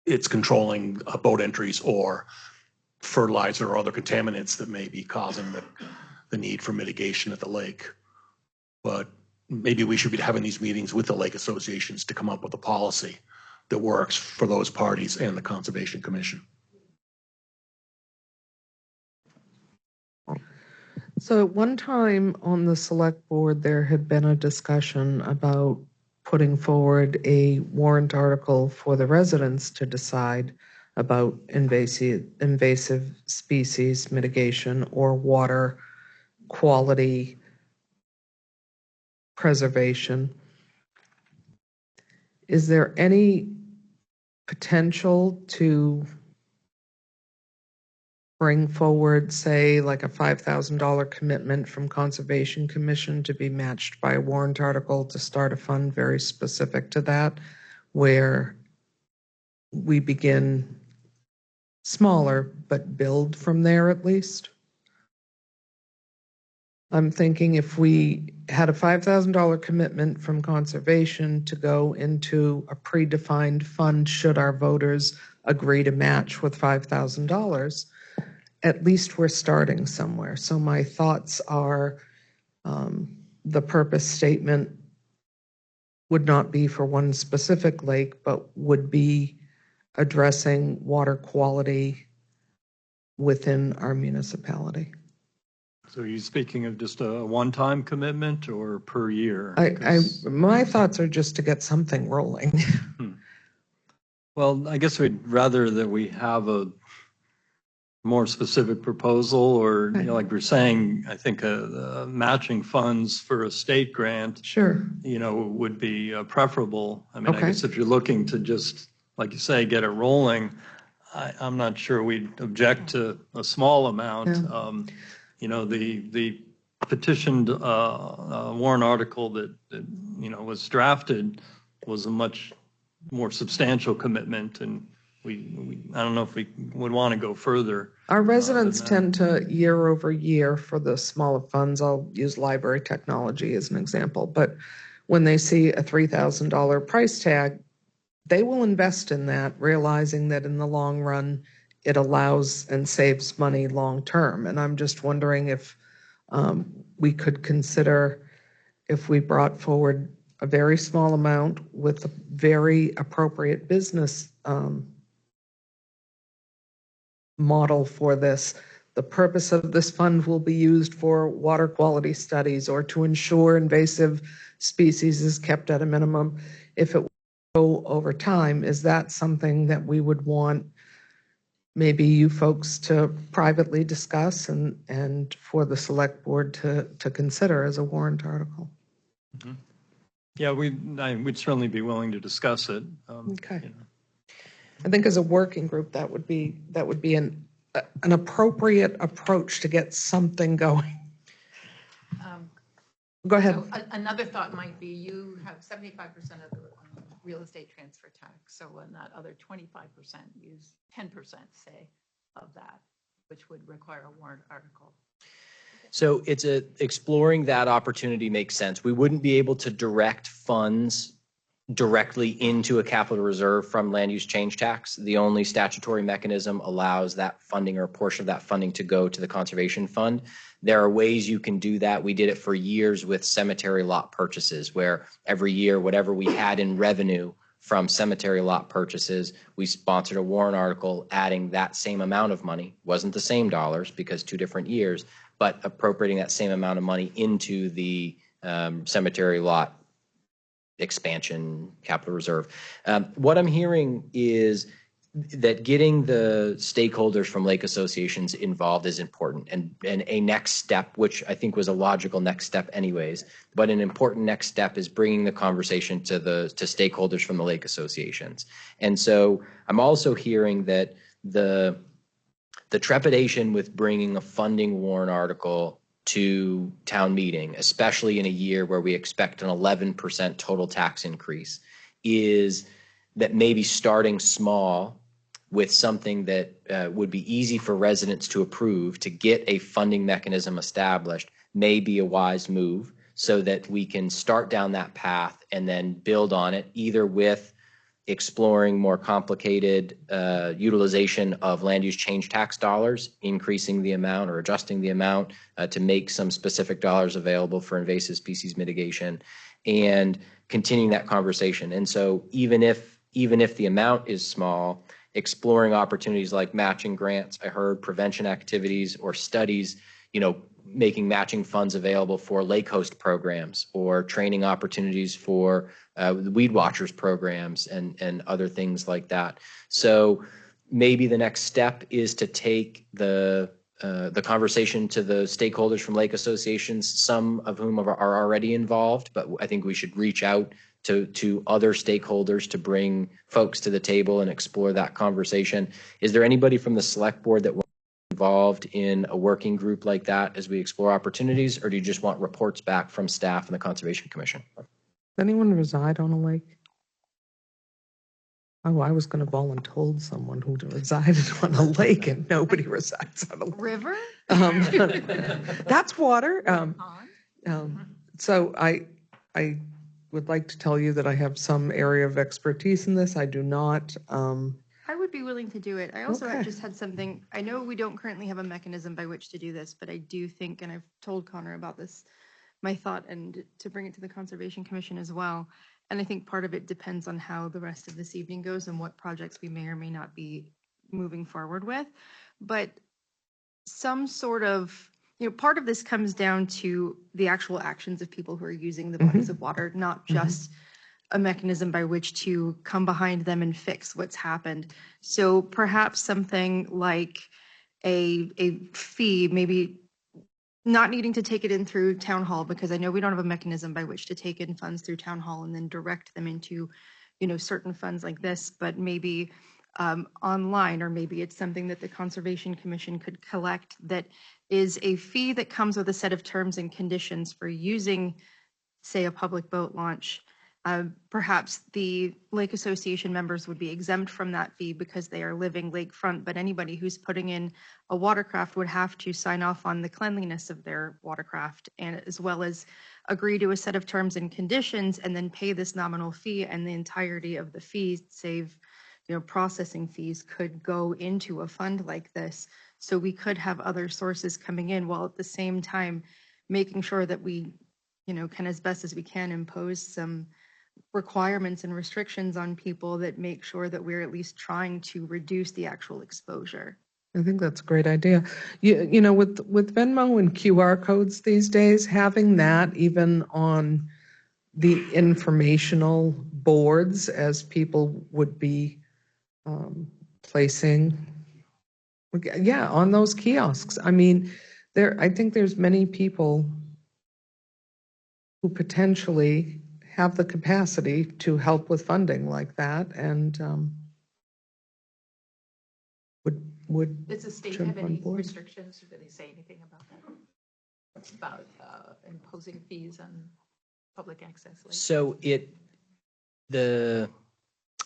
it's controlling boat entries or fertilizer or other contaminants that may be causing the need for mitigation at the lake. But maybe we should be having these meetings with the lake associations to come up with a policy that works for those parties and the Conservation Commission. So at one time on the select board, there had been a discussion about putting forward a warrant article for the residents to decide about invasive species mitigation or water quality preservation. Is there any potential to bring forward, say, like a $5,000 commitment from Conservation Commission to be matched by a warrant article to start a fund very specific to that, where we begin smaller but build from there at least? I'm thinking if we had a $5,000 commitment from Conservation to go into a predefined fund should our voters agree to match with $5,000, at least we're starting somewhere. So my thoughts are the purpose statement would not be for one specific lake, but would be addressing water quality within our municipality. So are you speaking of just a one-time commitment or per year? My thoughts are just to get something rolling. Well, I guess we'd rather that we have a more specific proposal, or, like we're saying, I think matching funds for a state grant, Sure. Would be preferable. I mean, Okay. I guess if you're looking to just, like you say, get it rolling, I'm not sure we'd object to a small amount. Yeah. The petitioned warrant article that was drafted was a much more substantial commitment, and I don't know if we would want to go further. Our residents tend to, year over year, for the smaller funds, I'll use library technology as an example, but when they see a $3,000 price tag, they will invest in that, realizing that in the long run, it allows and saves money long term. And I'm just wondering if we could consider, if we brought forward a very small amount with a very appropriate business model for this. The purpose of this fund will be used for water quality studies or to ensure invasive species is kept at a minimum. If it will go over time, is that something that we would want maybe you folks to privately discuss and for the select board to consider as a warrant article? Mm-hmm. Yeah, we'd certainly be willing to discuss it. Okay. I think as a working group, that would be an appropriate approach to get something going. Go ahead. So another thought might be you have 75% of the real estate transfer tax. So on that other 25%, use 10%, say, of that, which would require a warrant article. So exploring that opportunity makes sense. We wouldn't be able to direct funds directly into a capital reserve from land use change tax. The only statutory mechanism allows that funding or a portion of that funding to go to the conservation fund. There are ways you can do that. We did it for years with cemetery lot purchases, where every year, whatever we had in revenue from cemetery lot purchases, we sponsored a warrant article adding that same amount of money. Wasn't the same dollars because 2 different years, but appropriating that same amount of money into the cemetery lot expansion capital reserve. What I'm hearing is that getting the stakeholders from lake associations involved is important, and a next step, which I think was a logical next step anyways, but an important next step is bringing the conversation to stakeholders from the lake associations. And so I'm also hearing that the trepidation with bringing a funding warrant article to town meeting, especially in a year where we expect an 11% total tax increase, is that maybe starting small with something that would be easy for residents to approve to get a funding mechanism established may be a wise move, so that we can start down that path and then build on it, either with exploring more complicated utilization of land use change tax dollars, increasing the amount or adjusting the amount to make some specific dollars available for invasive species mitigation, and continuing that conversation. And so even if the amount is small, exploring opportunities like matching grants, I heard prevention activities or studies, making matching funds available for lake host programs or training opportunities for the weed watchers programs and other things like that. So maybe the next step is to take the conversation to the stakeholders from lake associations, some of whom are already involved, but I think we should reach out to other stakeholders to bring folks to the table and explore that conversation. Is there anybody from the select board that involved in a working group like that as we explore opportunities, or do you just want reports back from staff and the Conservation Commission? Does anyone reside on a lake? Oh, I was going to volunteer someone who resided on a lake, and nobody resides on a lake. River? That's water. So I would like to tell you that I have some area of expertise in this. I do not. I would be willing to do it. I also Okay. just had something, I know we don't currently have a mechanism by which to do this, but I do think, and I've told Connor about this, my thought, and to bring it to the Conservation Commission as well. And I think part of it depends on how the rest of this evening goes and what projects we may or may not be moving forward with. But some sort of, part of this comes down to the actual actions of people who are using the bodies of water, not just a mechanism by which to come behind them and fix what's happened. So perhaps something like a fee, maybe not needing to take it in through town hall, because I know we don't have a mechanism by which to take in funds through town hall and then direct them into, certain funds like this, but maybe online, or maybe it's something that the Conservation Commission could collect that is a fee that comes with a set of terms and conditions for using, say, a public boat launch. Perhaps the Lake Association members would be exempt from that fee because they are living lakefront, but anybody who's putting in a watercraft would have to sign off on the cleanliness of their watercraft, and as well as agree to a set of terms and conditions, and then pay this nominal fee, and the entirety of the fee, save processing fees, could go into a fund like this. So we could have other sources coming in, while at the same time making sure that we can, as best as we can, impose some requirements and restrictions on people that make sure that we're at least trying to reduce the actual exposure. I think that's a great idea. With Venmo and QR codes these days, having that even on the informational boards as people would be placing, on those kiosks. I mean, I think there's many people who potentially have the capacity to help with funding like that, and would Does the state jump have on any board. restrictions? Do they say anything about that? About imposing fees on public access? So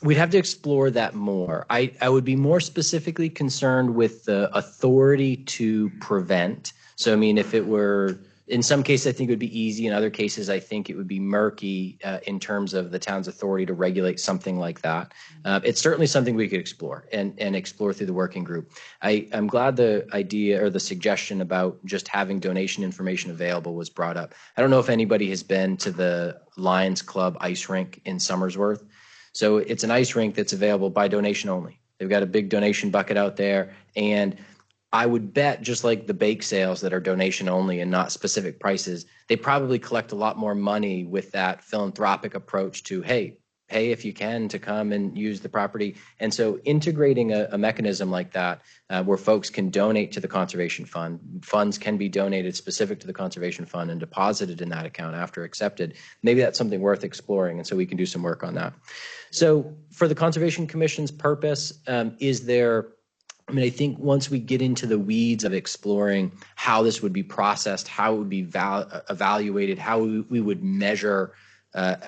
we'd have to explore that more. I would be more specifically concerned with the authority to prevent. So, I mean, if it were, in some cases, I think it would be easy. In other cases, I think it would be murky in terms of the town's authority to regulate something like that. It's certainly something we could explore and explore through the working group. I'm glad the idea or the suggestion about just having donation information available was brought up. I don't know if anybody has been to the Lions Club ice rink in Somersworth. So it's an ice rink that's available by donation only. They've got a big donation bucket out there, and I would bet, just like the bake sales that are donation only and not specific prices, they probably collect a lot more money with that philanthropic approach to, hey, pay if you can to come and use the property. And so integrating a mechanism like that where folks can donate to the conservation fund, funds can be donated specific to the conservation fund and deposited in that account after accepted. Maybe that's something worth exploring, and so we can do some work on that. So for the Conservation Commission's purpose, I think once we get into the weeds of exploring how this would be processed, how it would be evaluated, how we would measure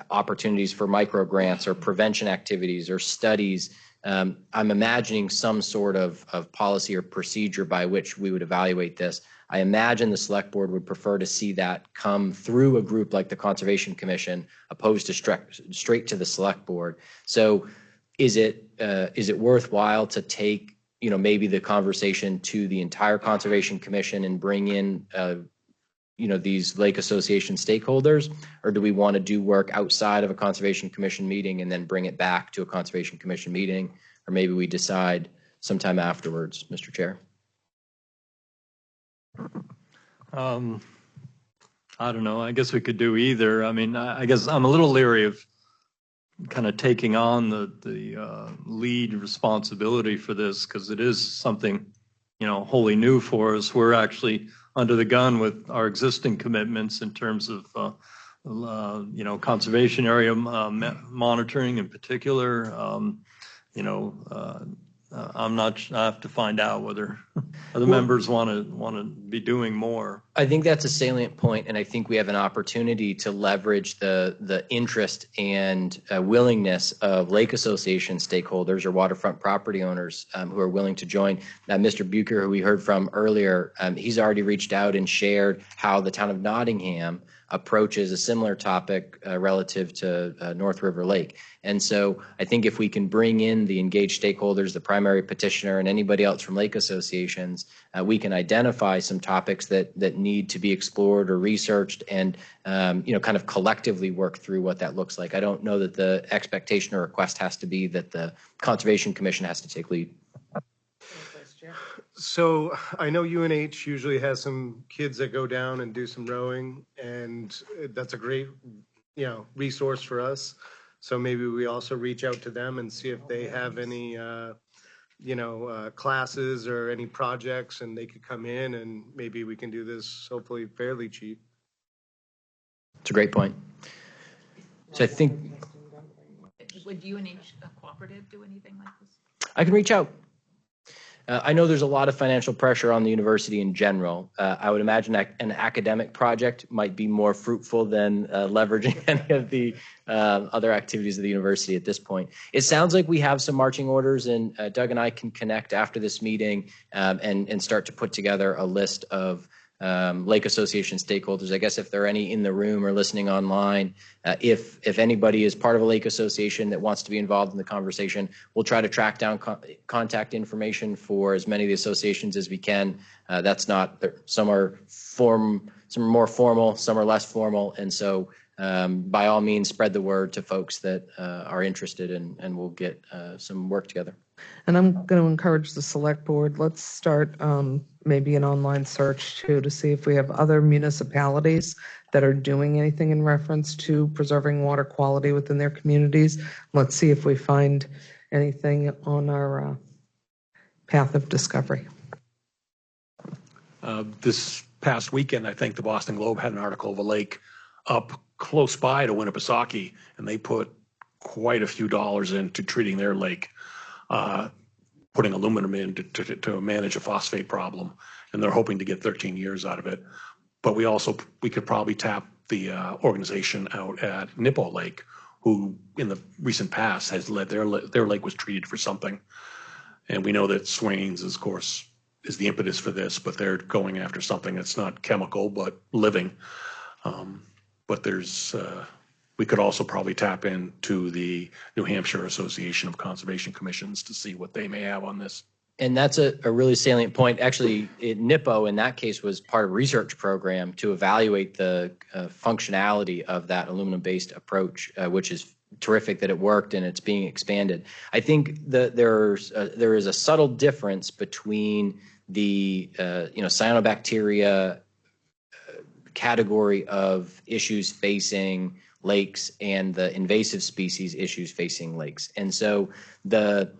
opportunities for micro grants or prevention activities or studies I'm imagining some sort of policy or procedure by which we would evaluate this. I imagine the select board would prefer to see that come through a group like the Conservation Commission, opposed to straight to the select board. So is it worthwhile to take, maybe the conversation to the entire Conservation Commission and bring in, these lake association stakeholders? Or do we want to do work outside of a Conservation Commission meeting and then bring it back to a Conservation Commission meeting? Or maybe we decide sometime afterwards, Mr. Chair? I don't know. I guess we could do either. I mean, I guess I'm a little leery of kind of taking on the lead responsibility for this, because it is something, wholly new for us. We're actually under the gun with our existing commitments in terms of, conservation area monitoring in particular. I'm not. I have to find out whether other members want to be doing more. I think that's a salient point, and I think we have an opportunity to leverage the interest and willingness of lake association stakeholders or waterfront property owners who are willing to join. Mr. Bucher, who we heard from earlier, he's already reached out and shared how the town of Nottingham approaches a similar topic relative to North River Lake. And so I think if we can bring in the engaged stakeholders, the primary petitioner, and anybody else from lake associations, we can identify some topics that need to be explored or researched, and kind of collectively work through what that looks like. I don't know that the expectation or request has to be that the Conservation Commission has to take lead. So I know UNH usually has some kids that go down and do some rowing, and that's a great, resource for us. So maybe we also reach out to them and see if they have any, classes or any projects, and they could come in, and maybe we can do this hopefully fairly cheap. It's a great point. So I think, would UNH cooperative do anything like this? I can reach out. I know there's a lot of financial pressure on the university in general. I would imagine an academic project might be more fruitful than leveraging any of the other activities of the university at this point. It sounds like we have some marching orders, and Doug and I can connect after this meeting and start to put together a list of Lake Association stakeholders. I guess if there are any in the room or listening online, if anybody is part of a Lake Association that wants to be involved in the conversation, we'll try to track down contact information for as many of the associations as we can. That's not, some are more formal, some are less formal, and so by all means, spread the word to folks that are interested, and we'll get some work together. And I'm going to encourage the select board. Let's start maybe an online search too, to see if we have other municipalities that are doing anything in reference to preserving water quality within their communities. Let's see if we find anything on our path of discovery. This past weekend, I think the Boston Globe had an article of a lake up close by to Winnipesaukee, and they put quite a few dollars into treating their lake, putting aluminum in to manage a phosphate problem, and they're hoping to get 13 years out of it. But we could probably tap the organization out at Nippo Lake, who in the recent past has led their lake was treated for something. And we know that Swains, of course, is the impetus for this, but they're going after something that's not chemical but living. But we could also probably tap into the New Hampshire Association of Conservation Commissions to see what they may have on this. And that's a really salient point. Actually, NIPO in that case was part of a research program to evaluate the functionality of that aluminum-based approach, which is terrific that it worked and it's being expanded. I think that there is a subtle difference between the cyanobacteria category of issues facing lakes and the invasive species issues facing lakes. And so the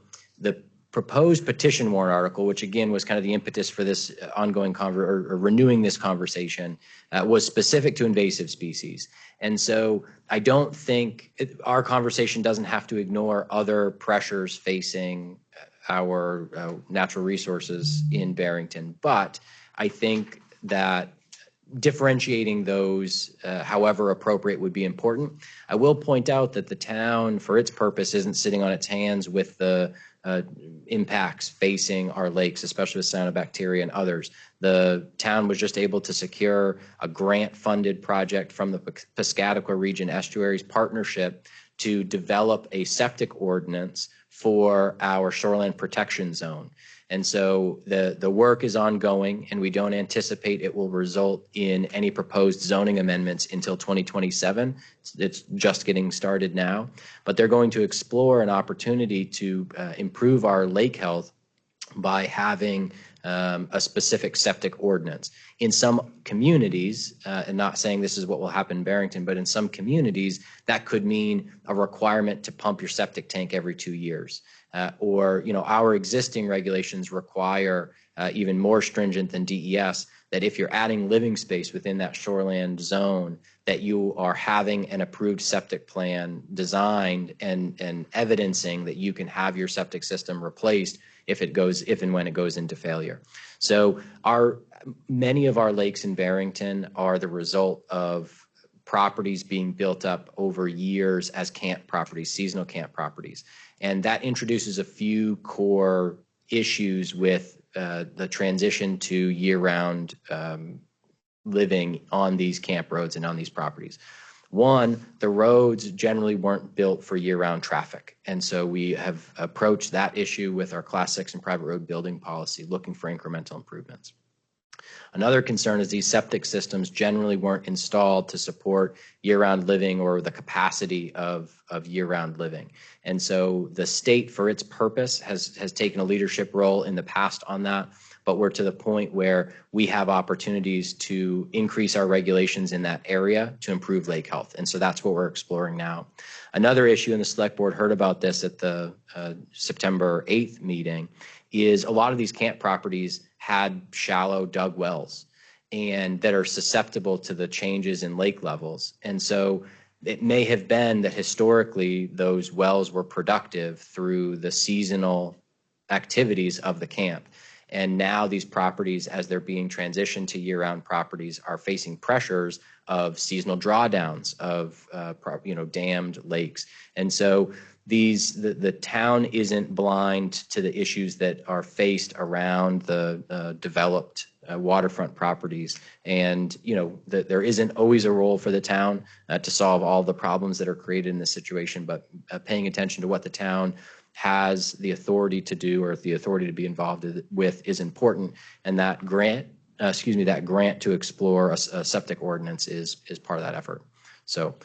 proposed petition warrant article, which again was kind of the impetus for this ongoing or renewing this conversation, was specific to invasive species. And so I don't think our conversation doesn't have to ignore other pressures facing our natural resources in Barrington. But I think that differentiating those, however appropriate, would be important. I will point out that the town, for its purpose, isn't sitting on its hands with the impacts facing our lakes, especially with cyanobacteria and others. The town was just able to secure a grant-funded project from the Piscataqua Region Estuaries Partnership to develop a septic ordinance for our shoreline protection zone. And so the work is ongoing, and we don't anticipate it will result in any proposed zoning amendments until 2027. It's just getting started now. But they're going to explore an opportunity to improve our lake health by having a specific septic ordinance. In some communities, and not saying this is what will happen in Barrington, but in some communities, that could mean a requirement to pump your septic tank every 2 years. Or, our existing regulations require even more stringent than DES, that if you're adding living space within that shoreland zone, that you are having an approved septic plan designed and evidencing that you can have your septic system replaced if and when it goes into failure. So many of our lakes in Barrington are the result of properties being built up over years as camp properties, seasonal camp properties. And that introduces a few core issues with the transition to year-round living on these camp roads and on these properties. One, the roads generally weren't built for year-round traffic. And so we have approached that issue with our Class 6 and private road building policy, looking for incremental improvements. Another concern is these septic systems generally weren't installed to support year-round living or the capacity of year-round living. And so the state, for its purpose, has taken a leadership role in the past on that, but we're to the point where we have opportunities to increase our regulations in that area to improve lake health. And so that's what we're exploring now. Another issue, and the select board heard about this at the September 8th meeting, is a lot of these camp properties had shallow dug wells and that are susceptible to the changes in lake levels. And so it may have been that historically those wells were productive through the seasonal activities of the camp. And now these properties, as they're being transitioned to year-round properties, are facing pressures of seasonal drawdowns of dammed lakes. And so the town isn't blind to the issues that are faced around the developed waterfront properties. And, there isn't always a role for the town to solve all the problems that are created in this situation, but paying attention to what the town has the authority to do or the authority to be involved with is important. And that grant to explore a septic ordinance is part of that effort. So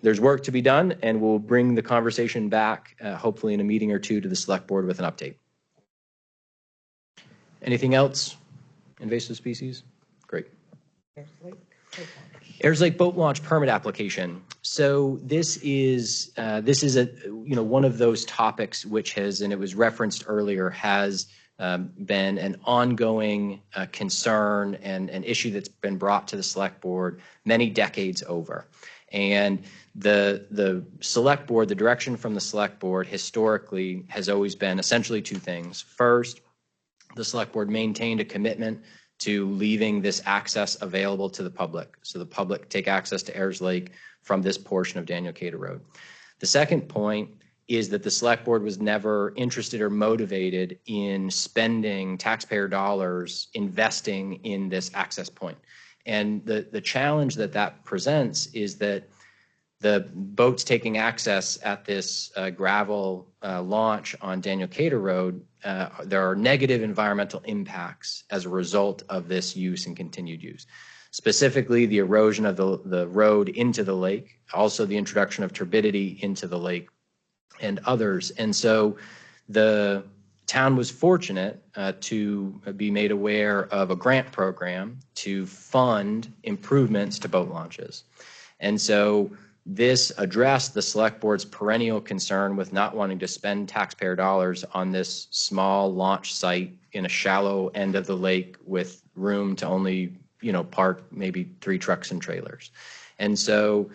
there's work to be done, and we'll bring the conversation back, hopefully in a meeting or two, to the select board with an update. Anything else? Invasive species? Great. Ayers Lake boat launch permit application. So this is one of those topics which has, and it was referenced earlier, has been an ongoing concern and an issue that's been brought to the select board many decades over. And the select board, the direction from the select board historically has always been essentially two things. First, the select board maintained a commitment to leaving this access available to the public. So the public take access to Ayers Lake from this portion of Daniel Cater Road. The second point is that the select board was never interested or motivated in spending taxpayer dollars investing in this access point. And the challenge that presents is that the boats taking access at this gravel launch on Daniel Cater Road, there are negative environmental impacts as a result of this use and continued use. Specifically, the erosion of the road into the lake, also the introduction of turbidity into the lake, and others. And so the town was fortunate to be made aware of a grant program to fund improvements to boat launches. And so this addressed the select board's perennial concern with not wanting to spend taxpayer dollars on this small launch site in a shallow end of the lake with room to only, park maybe 3 trucks and trailers. And so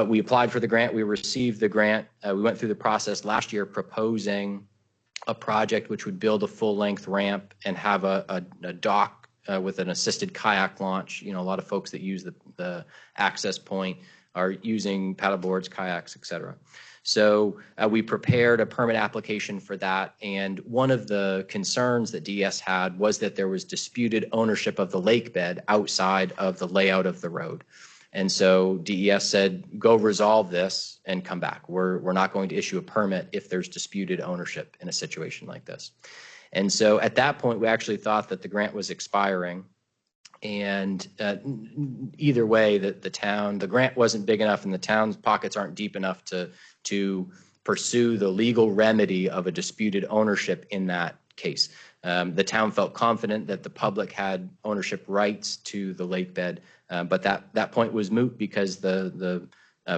we applied for the grant. We received the grant. We went through the process last year proposing a project which would build a full-length ramp and have a dock with an assisted kayak launch. You know, a lot of folks that use the access point are using paddleboards, kayaks, et cetera. So we prepared a permit application for that, and one of the concerns that DES had was that there was disputed ownership of the lake bed outside of the layout of the road. And so DES said, go resolve this and come back. We're not going to issue a permit if there's disputed ownership in a situation like this. And so at that point, we actually thought that the grant was expiring. And either way, the grant wasn't big enough and the town's pockets aren't deep enough to pursue the legal remedy of a disputed ownership in that case. The town felt confident that the public had ownership rights to the lake bed, but that point was moot because the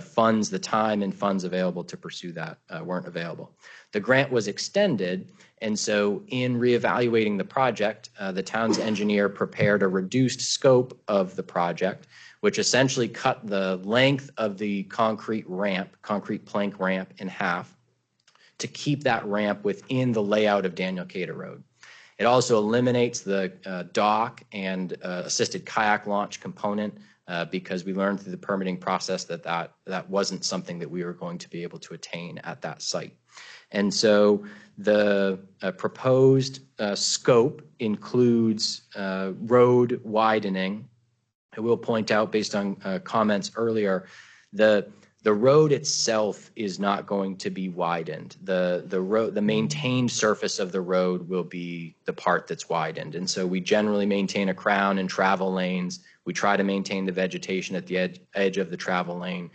funds, the time and funds available to pursue that weren't available. The grant was extended, and so in reevaluating the project, the town's engineer prepared a reduced scope of the project, which essentially cut the length of the concrete plank ramp in half to keep that ramp within the layout of Daniel Cater Road. It also eliminates the dock and assisted kayak launch component because we learned through the permitting process that wasn't something that we were going to be able to attain at that site. And so the proposed scope includes road widening. I will point out, based on comments earlier, the road itself is not going to be widened. The maintained surface of the road will be the part that's widened. And so we generally maintain a crown and travel lanes. We try to maintain the vegetation at the edge of the travel lane,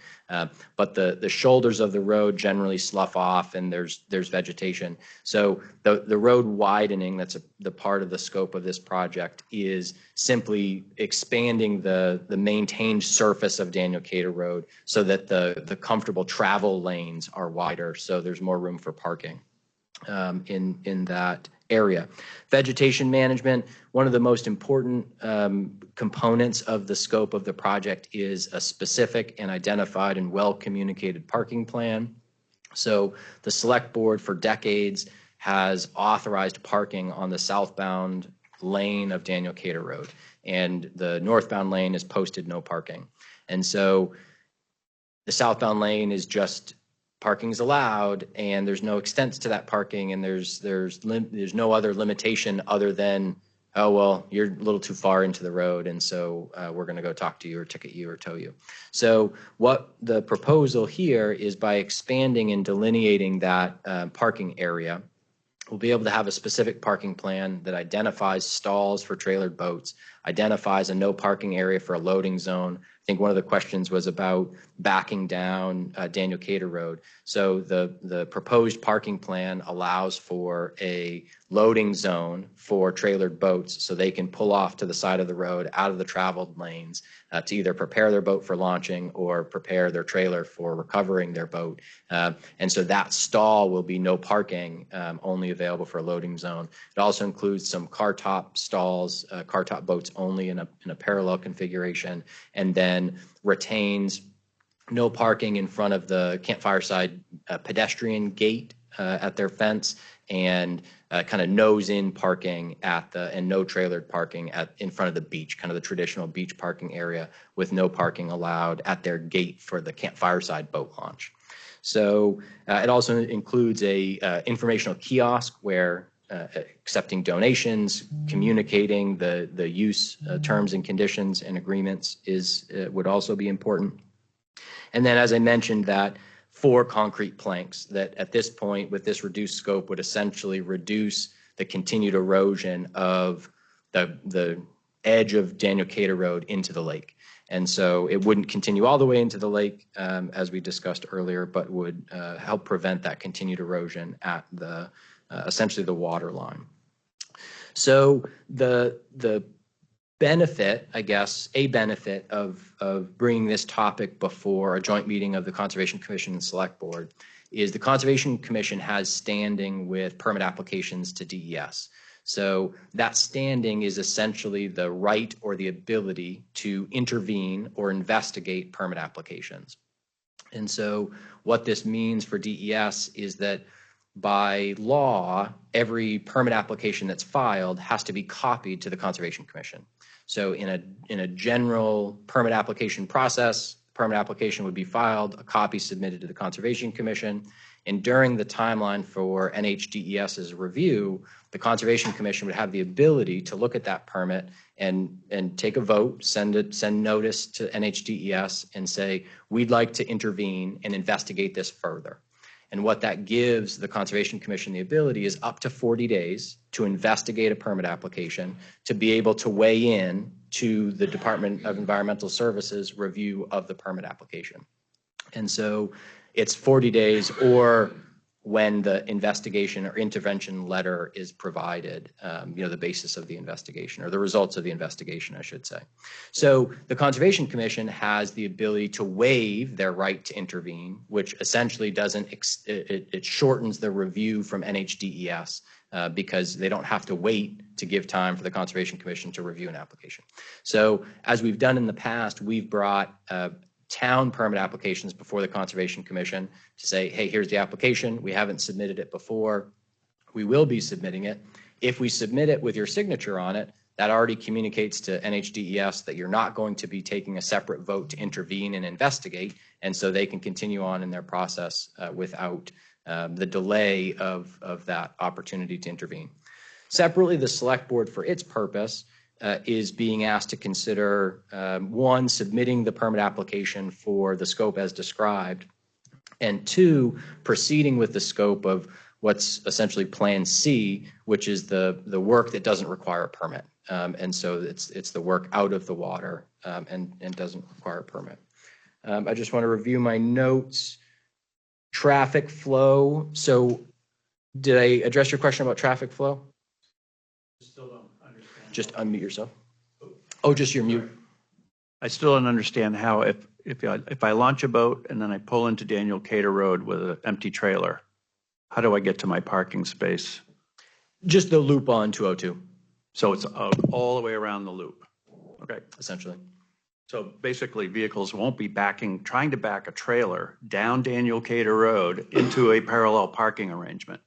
but the shoulders of the road generally slough off and there's vegetation. So the road widening, that's the part of the scope of this project, is simply expanding the maintained surface of Daniel Cater Road so that the comfortable travel lanes are wider, so there's more room for parking in that area. Vegetation management, one of the most important components of the scope of the project is a specific and identified and well-communicated parking plan. So the select board for decades has authorized parking on the southbound lane of Daniel Cater Road, and the northbound lane is posted no parking. And so the southbound lane is just parking's allowed, and there's no extents to that parking, and there's no other limitation other than, oh, well, you're a little too far into the road, and so we're going to go talk to you or ticket you or tow you. So what the proposal here is, by expanding and delineating that parking area, we'll be able to have a specific parking plan that identifies stalls for trailered boats, identifies a no parking area for a loading zone. I think one of the questions was about backing down Daniel Cater Road. So the proposed parking plan allows for a loading zone for trailered boats so they can pull off to the side of the road out of the traveled lanes to either prepare their boat for launching or prepare their trailer for recovering their boat. And so that stall will be no parking, only available for a loading zone. It also includes some car top stalls, car top boats only in a parallel configuration, and then retains no parking in front of the campfireside pedestrian gate at their fence, and kind of nose-in parking and no trailered parking in front of the beach, kind of the traditional beach parking area, with no parking allowed at their gate for the campfireside boat launch. So it also includes a informational kiosk where accepting donations, communicating the use terms and conditions and agreements would also be important. And then, as I mentioned, that 4 concrete planks that at this point, with this reduced scope, would essentially reduce the continued erosion of the edge of Daniel Cater Road into the lake. And so it wouldn't continue all the way into the lake, as we discussed earlier, but would help prevent that continued erosion at essentially the water line. So the benefit, I guess, a benefit of bringing this topic before a joint meeting of the Conservation Commission and Select Board is the Conservation Commission has standing with permit applications to DES. So that standing is essentially the right or the ability to intervene or investigate permit applications. And so what this means for DES is that by law, every permit application that's filed has to be copied to the Conservation Commission. So in a general permit application process, permit application would be filed, a copy submitted to the Conservation Commission, and during the timeline for NHDES's review, the Conservation Commission would have the ability to look at that permit and take a vote, send notice to NHDES and say, we'd like to intervene and investigate this further. And what that gives the Conservation Commission the ability is up to 40 days to investigate a permit application, to be able to weigh in to the Department of Environmental Services review of the permit application. And so it's 40 days or when the investigation or intervention letter is provided, the basis of the investigation or the results of the investigation, I should say. So the Conservation Commission has the ability to waive their right to intervene, which essentially it shortens the review from NHDES because they don't have to wait to give time for the Conservation Commission to review an application. So as we've done in the past, we've brought town permit applications before the Conservation Commission to say, hey, here's the application. We haven't submitted it before. We will be submitting it. If we submit it with your signature on it, that already communicates to NHDES that you're not going to be taking a separate vote to intervene and investigate, and so they can continue on in their process without the delay of that opportunity to intervene. Separately, the Select Board, for its purpose, is being asked to consider, one, submitting the permit application for the scope as described, and two, proceeding with the scope of what's essentially Plan C, which is the work that doesn't require a permit. And so it's the work out of the water and doesn't require a permit. I just want to review my notes. Traffic flow. So did I address your question about traffic flow? Still don't understand. Just unmute yourself. Oh, just your mute. I still don't understand how if I launch a boat and then I pull into Daniel Cater Road with an empty trailer, how do I get to my parking space? Just the loop on 202. So it's all the way around the loop. Okay. Essentially. So basically vehicles won't be trying to back a trailer down Daniel Cater Road into a parallel parking arrangement.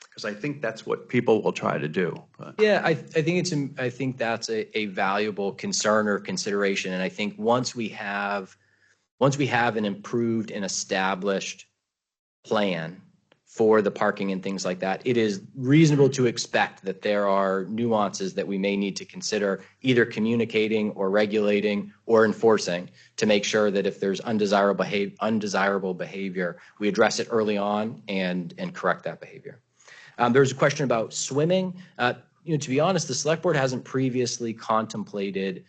Because I think that's what people will try to do. But. Yeah, I think that's a valuable concern or consideration. And I think once we have an improved and established plan for the parking and things like that, it is reasonable to expect that there are nuances that we may need to consider either communicating or regulating or enforcing to make sure that if there's undesirable behavior, we address it early on and correct that behavior. There's a question about swimming. To be honest, the Select Board hasn't previously contemplated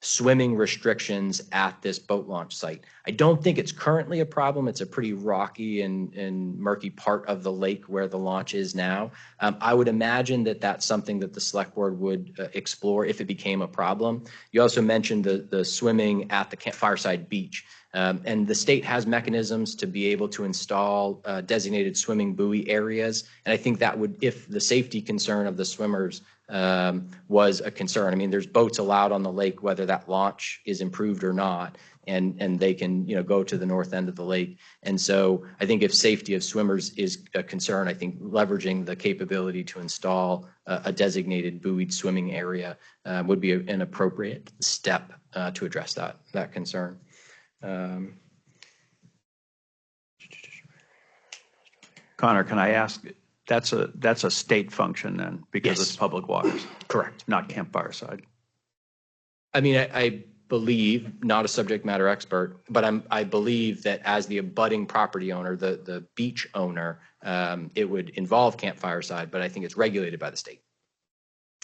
swimming restrictions at this boat launch site. I don't think it's currently a problem. It's a pretty rocky and murky part of the lake where the launch is now. I would imagine that that's something that the Select Board would explore if it became a problem. You also mentioned the swimming at the Fireside Beach. And the state has mechanisms to be able to install designated swimming buoy areas. And I think that would, if the safety concern of the swimmers was a concern. I mean, there's boats allowed on the lake, whether that launch is improved or not, and they can, go to the north end of the lake. And so I think if safety of swimmers is a concern, I think leveraging the capability to install a designated buoyed swimming area would be an appropriate step to address that concern. Connor, can I ask, that's a state function then, because Yes. it's public waters? Correct. Not Camp Fireside. I mean, I believe, not a subject matter expert, but I believe that as the abutting property owner, the beach owner, it would involve Camp Fireside, but I think it's regulated by the state.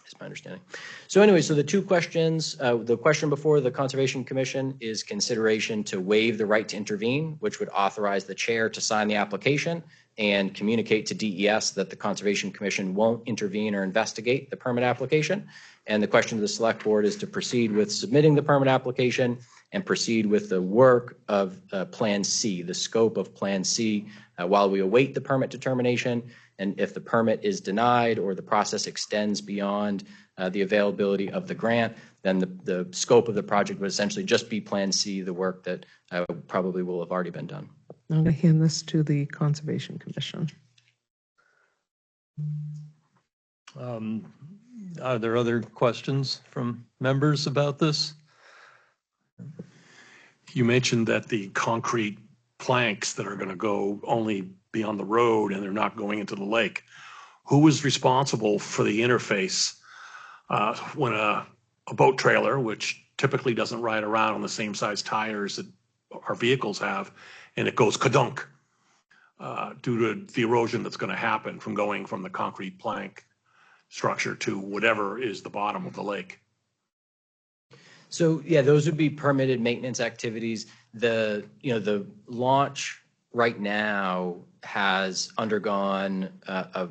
That's my understanding. So anyway, so the two questions, the question before the Conservation Commission is consideration to waive the right to intervene, which would authorize the chair to sign the application and communicate to DES that the Conservation Commission won't intervene or investigate the permit application. And the question to the Select Board is to proceed with submitting the permit application and proceed with the work of Plan C, the scope of Plan C, while we await the permit determination. And if the permit is denied or the process extends beyond the availability of the grant, then the scope of the project would essentially just be Plan C, the work that probably will have already been done. I'm going to hand this to the Conservation Commission. Are there other questions from members about this? You mentioned that the concrete planks that are going to go only be on the road and they're not going into the lake. Who is responsible for the interface when a boat trailer, which typically doesn't ride around on the same size tires that our vehicles have, and it goes kadunk due to the erosion that's going to happen from going from the concrete plank structure to whatever is the bottom of the lake? So yeah, those would be permitted maintenance activities. The launch right now has undergone a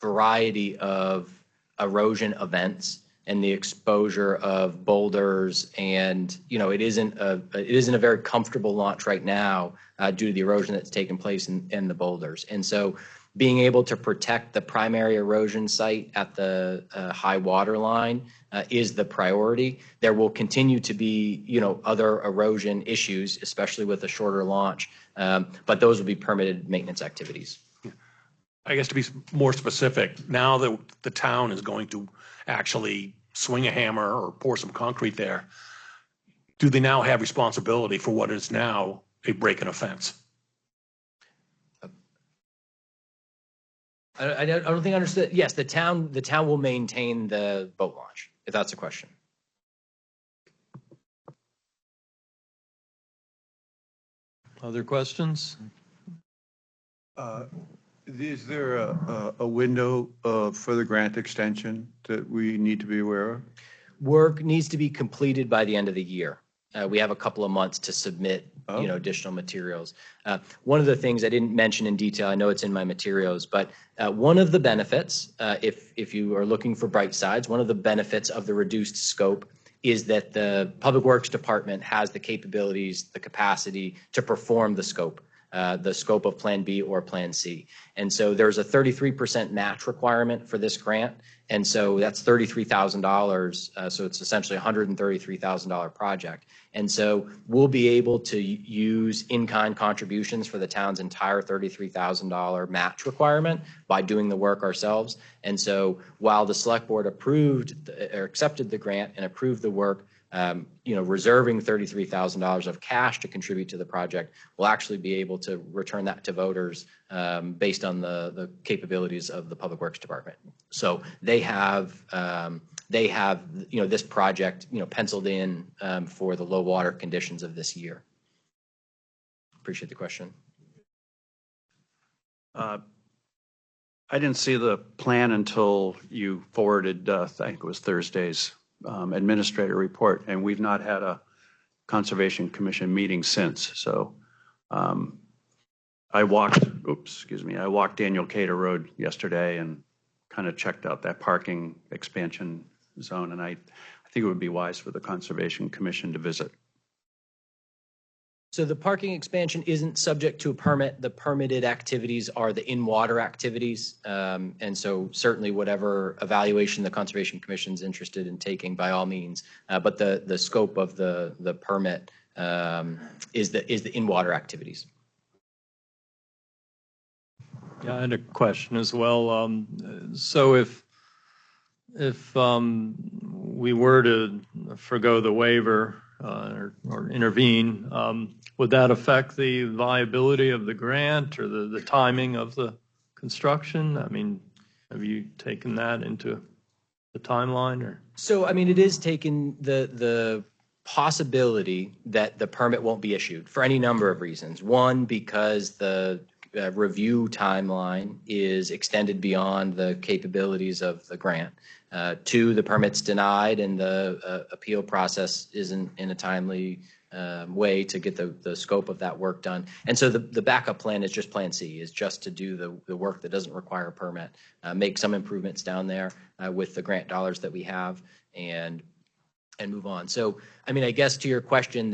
variety of erosion events and the exposure of boulders, and it isn't a very comfortable launch right now due to the erosion that's taken place in the boulders. And so being able to protect the primary erosion site at the high water line is the priority. There will continue to be, other erosion issues, especially with a shorter launch, but those will be permitted maintenance activities. I guess to be more specific, now that the town is going to actually swing a hammer or pour some concrete there, do they now have responsibility for what is now a break in a fence? I don't think I understood. Yes, the town will maintain the boat launch, if that's the question. Other questions? Is there a window for the grant extension that we need to be aware of? Work needs to be completed by the end of the year. We have a couple of months to submit, additional materials. One of the things I didn't mention in detail, I know it's in my materials, but one of the benefits, if you are looking for bright sides, one of the benefits of the reduced scope is that the Public Works Department has the capabilities, the capacity to perform the scope of Plan B or Plan C. And so there's a 33% match requirement for this grant. And so that's $33,000. So it's essentially a $133,000 project. And so we'll be able to use in-kind contributions for the town's entire $33,000 match requirement by doing the work ourselves. And so while the select board accepted the grant and approved the work, reserving $33,000 of cash to contribute to the project, we'll actually be able to return that to voters based on the capabilities of the Public Works Department. So they have this project penciled in for the low water conditions of this year. Appreciate the question. I didn't see the plan until you forwarded, I think it was Thursday's administrator report, and we've not had a Conservation Commission meeting since. So I walked Daniel Cater Road yesterday and kind of checked out that parking expansion zone, and I think it would be wise for the Conservation Commission to visit. So the parking expansion isn't subject to a permit. The permitted activities are the in-water activities. And so certainly whatever evaluation the Conservation Commission is interested in taking, by all means. But the scope of the permit is the in-water activities. Yeah, I had a question as well. So if we were to forgo the waiver or intervene, would that affect the viability of the grant or the timing of the construction? I mean, have you taken that into the timeline? Or So, I mean, it is taking the possibility that the permit won't be issued for any number of reasons. One, because the review timeline is extended beyond the capabilities of the grant. Two, the permit's denied and the appeal process isn't in a timely way to get the scope of that work done. And so the backup plan is just Plan C, is just to do the work that doesn't require a permit, make some improvements down there with the grant dollars that we have, and move on. So, I mean, I guess to your question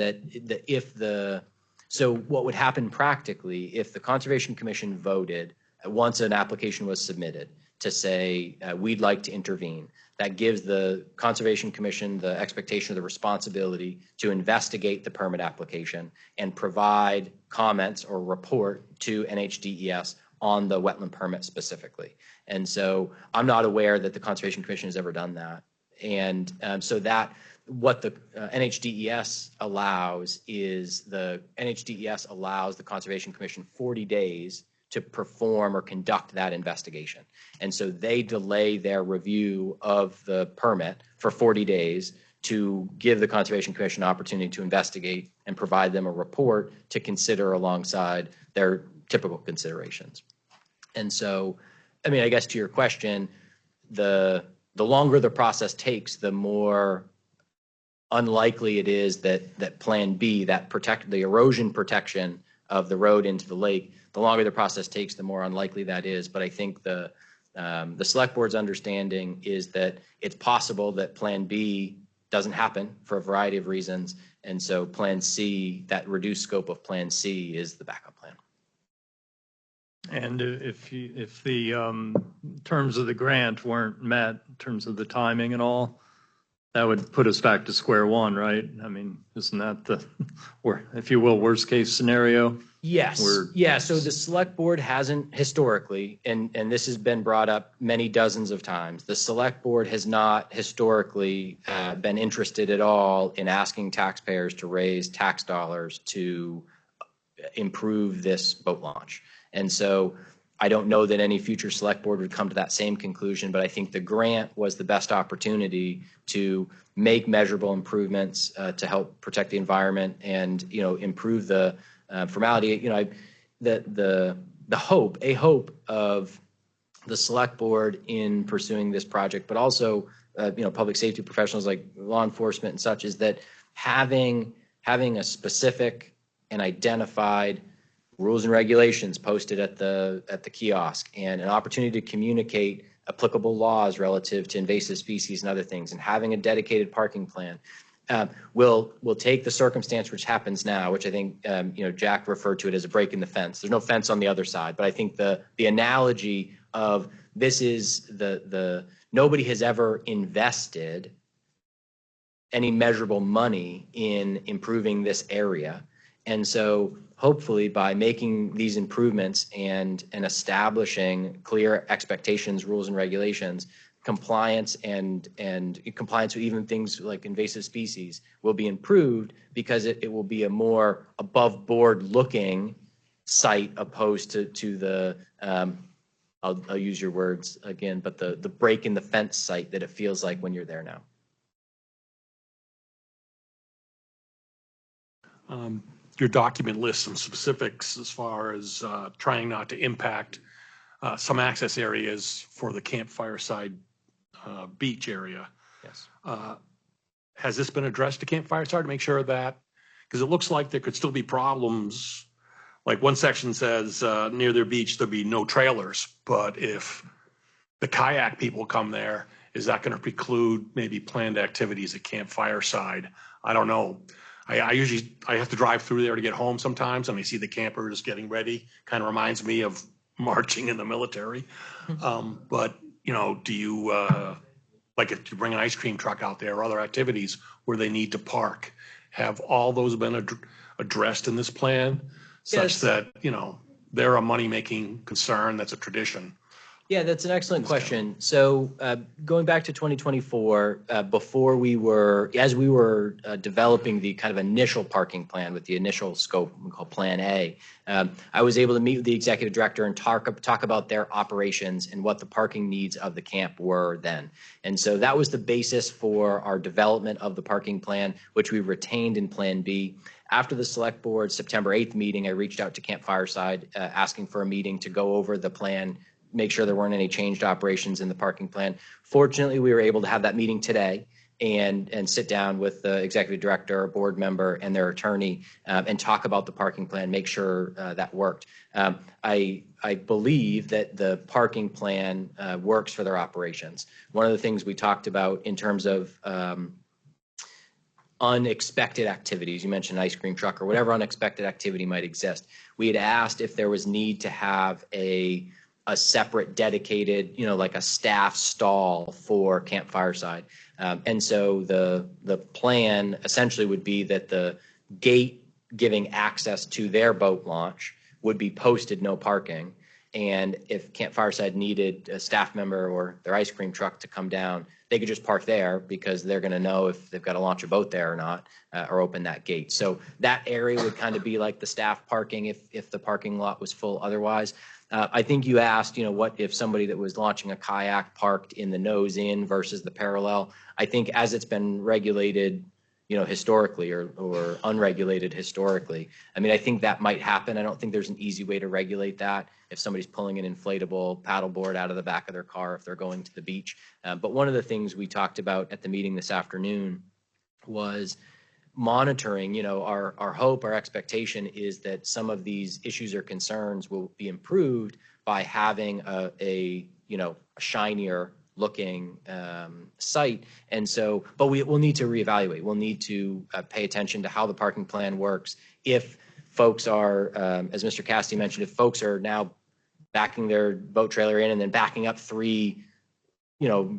so what would happen practically if the Conservation Commission voted once an application was submitted to say we'd like to intervene, that gives the Conservation Commission the expectation of the responsibility to investigate the permit application and provide comments or report to NHDES on the wetland permit specifically. And so I'm not aware that the Conservation Commission has ever done that. And so that what the NHDES allows is the NHDES allows the Conservation Commission 40 days to perform or conduct that investigation. And so they delay their review of the permit for 40 days to give the Conservation Commission an opportunity to investigate and provide them a report to consider alongside their typical considerations. And so, I mean, I guess to your question, the longer the process takes, the more unlikely it is that Plan B, that the erosion protection of the road into the lake, the longer the process takes, the more unlikely that is. But I think the select board's understanding is that it's possible that Plan B doesn't happen for a variety of reasons. And so Plan C, that reduced scope of Plan C, is the backup plan. And if the terms of the grant weren't met in terms of the timing and all, that would put us back to square one, right? I mean, isn't that the, if you will, worst case scenario? Yes. Yeah. So the select board hasn't historically, and this has been brought up many dozens of times, the select board has not historically been interested at all in asking taxpayers to raise tax dollars to improve this boat launch. And so I don't know that any future select board would come to that same conclusion, but I think the grant was the best opportunity to make measurable improvements to help protect the environment and, you know, improve the formality. You know, a hope of the select board in pursuing this project, but also, you know, public safety professionals like law enforcement and such, is that having a specific and identified rules and regulations posted at the kiosk and an opportunity to communicate applicable laws relative to invasive species and other things, and having a dedicated parking plan will take the circumstance which happens now, which I think you know, Jack referred to it as a break in the fence. There's no fence on the other side, but I think the analogy of this is the nobody has ever invested any measurable money in improving this area. And so hopefully by making these improvements and establishing clear expectations, rules and regulations, compliance and compliance with even things like invasive species will be improved, because it will be a more above board looking site opposed to the, I'll use your words again, but the break in the fence site that it feels like when you're there now. Your document lists some specifics as far as trying not to impact some access areas for the campfire side beach area. Yes. Has this been addressed to campfire side to make sure that, because it looks like there could still be problems. Like one section says near their beach there'll be no trailers, but if the kayak people come there, is that going to preclude maybe planned activities at campfire side? I don't know. I usually have to drive through there to get home sometimes, and I see the campers getting ready. Kind of reminds me of marching in the military. But you know, do you like if you bring an ice cream truck out there or other activities where they need to park? Have all those been addressed in this plan, such that you know they're a money-making concern? That's a tradition. Yeah, that's an excellent question. So going back to 2024, as we were developing the kind of initial parking plan with the initial scope we call Plan A, I was able to meet with the executive director and talk about their operations and what the parking needs of the camp were then. And so that was the basis for our development of the parking plan, which we retained in Plan B. After the select board September 8th meeting, I reached out to Camp Fireside asking for a meeting to go over the plan, make sure there weren't any changed operations in the parking plan. Fortunately, we were able to have that meeting today and sit down with the executive director, a board member, and their attorney and talk about the parking plan, make sure that worked. I believe that the parking plan works for their operations. One of the things we talked about in terms of unexpected activities, you mentioned ice cream truck or whatever unexpected activity might exist. We had asked if there was need to have a separate dedicated, you know, like a staff stall for Camp Fireside. And so the plan essentially would be that the gate giving access to their boat launch would be posted no parking, And if Camp Fireside needed a staff member or their ice cream truck to come down, they could just park there because they're going to know if they've got to launch a boat there or not, or open that gate. So that area would kind of be like the staff parking if the parking lot was full otherwise. I think you asked, what if somebody that was launching a kayak parked in the nose in versus the parallel. I think as it's been regulated, historically or unregulated historically. I mean, I think that might happen. I don't think there's an easy way to regulate that if somebody's pulling an inflatable paddleboard out of the back of their car if they're going to the beach. But one of the things we talked about at the meeting this afternoon was monitoring. Our hope, our expectation is that some of these issues or concerns will be improved by having a shinier looking site. And so, but we'll need to reevaluate. We'll need to pay attention to how the parking plan works. If folks are, as Mr. Cassidy mentioned, if folks are now backing their boat trailer in and then backing up 3,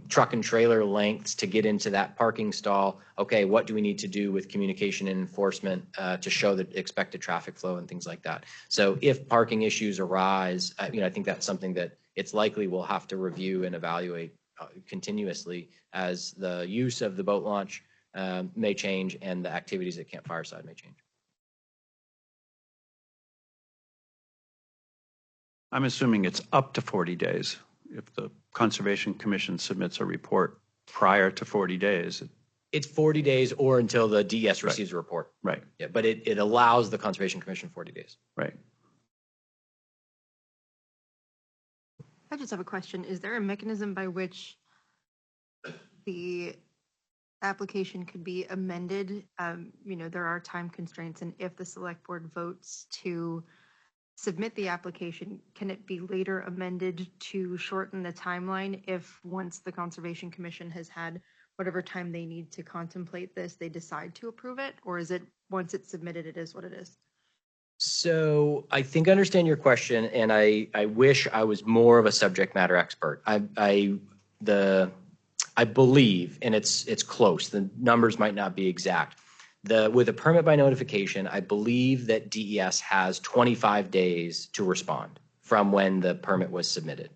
truck and trailer lengths to get into that parking stall, okay, what do we need to do with communication and enforcement to show the expected traffic flow and things like that? So if parking issues arise, I think that's something that it's likely we'll have to review and evaluate continuously as the use of the boat launch may change and the activities at Camp Fireside may change. I'm assuming it's up to 40 days. If the Conservation Commission submits a report prior to 40 days. It's 40 days or until the DES receives a report. Right. Yeah, but it allows the Conservation Commission 40 days. Right. I just have a question. Is there a mechanism by which the application could be amended? There are time constraints, and if the select board votes to submit the application, can it be later amended to shorten the timeline if once the Conservation Commission has had whatever time they need to contemplate this, they decide to approve it? Or is it once it's submitted, it is what it is? So I think I understand your question, and I wish I was more of a subject matter expert. I believe, and it's close, the numbers might not be exact. With a permit by notification, I believe that DES has 25 days to respond from when the permit was submitted.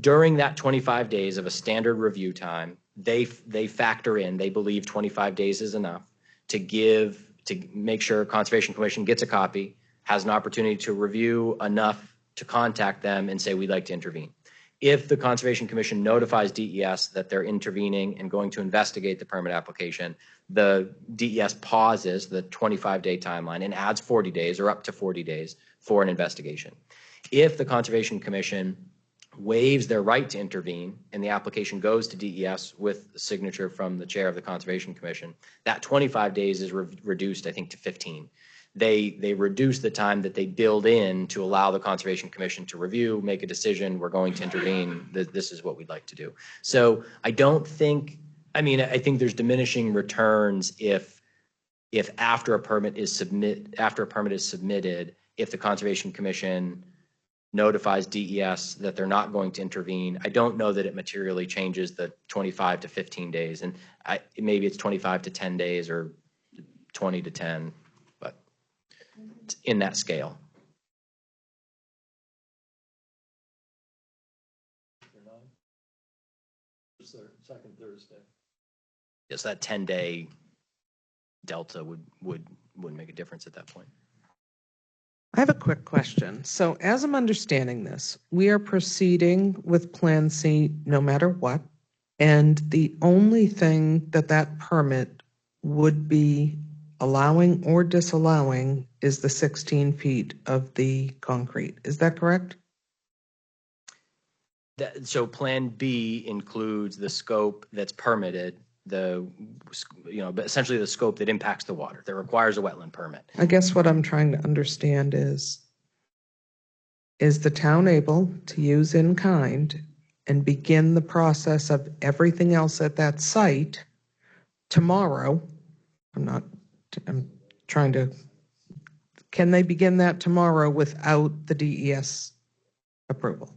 During that 25 days of a standard review time, they factor in, they believe 25 days is enough to make sure Conservation Commission gets a copy, has an opportunity to review enough to contact them and say, we'd like to intervene. If the Conservation Commission notifies DES that they're intervening and going to investigate the permit application, the DES pauses the 25-day timeline and adds 40 days or up to 40 days for an investigation. If the Conservation Commission waives their right to intervene and the application goes to DES with a signature from the chair of the Conservation Commission, that 25 days is reduced, I think, to 15. They reduce the time that they build in to allow the Conservation Commission to review, make a decision, we're going to intervene, this is what we'd like to do. So I think there's diminishing returns if after a permit is submitted, if the Conservation Commission notifies DES that they're not going to intervene. I don't know that it materially changes the 25 to 15 days, and maybe it's 25 to 10 days or 20 to 10, but it's in that scale. Second Thursday. Yes, that 10-day delta wouldn't make a difference at that point. I have a quick question. So as I'm understanding this, we are proceeding with Plan C no matter what. And the only thing that permit would be allowing or disallowing is the 16 feet of the concrete. Is that correct? So Plan B includes the scope that's permitted, but essentially the scope that impacts the water, that requires a wetland permit. I guess what I'm trying to understand is the town able to use in kind and begin the process of everything else at that site tomorrow? Can they begin that tomorrow without the DES approval?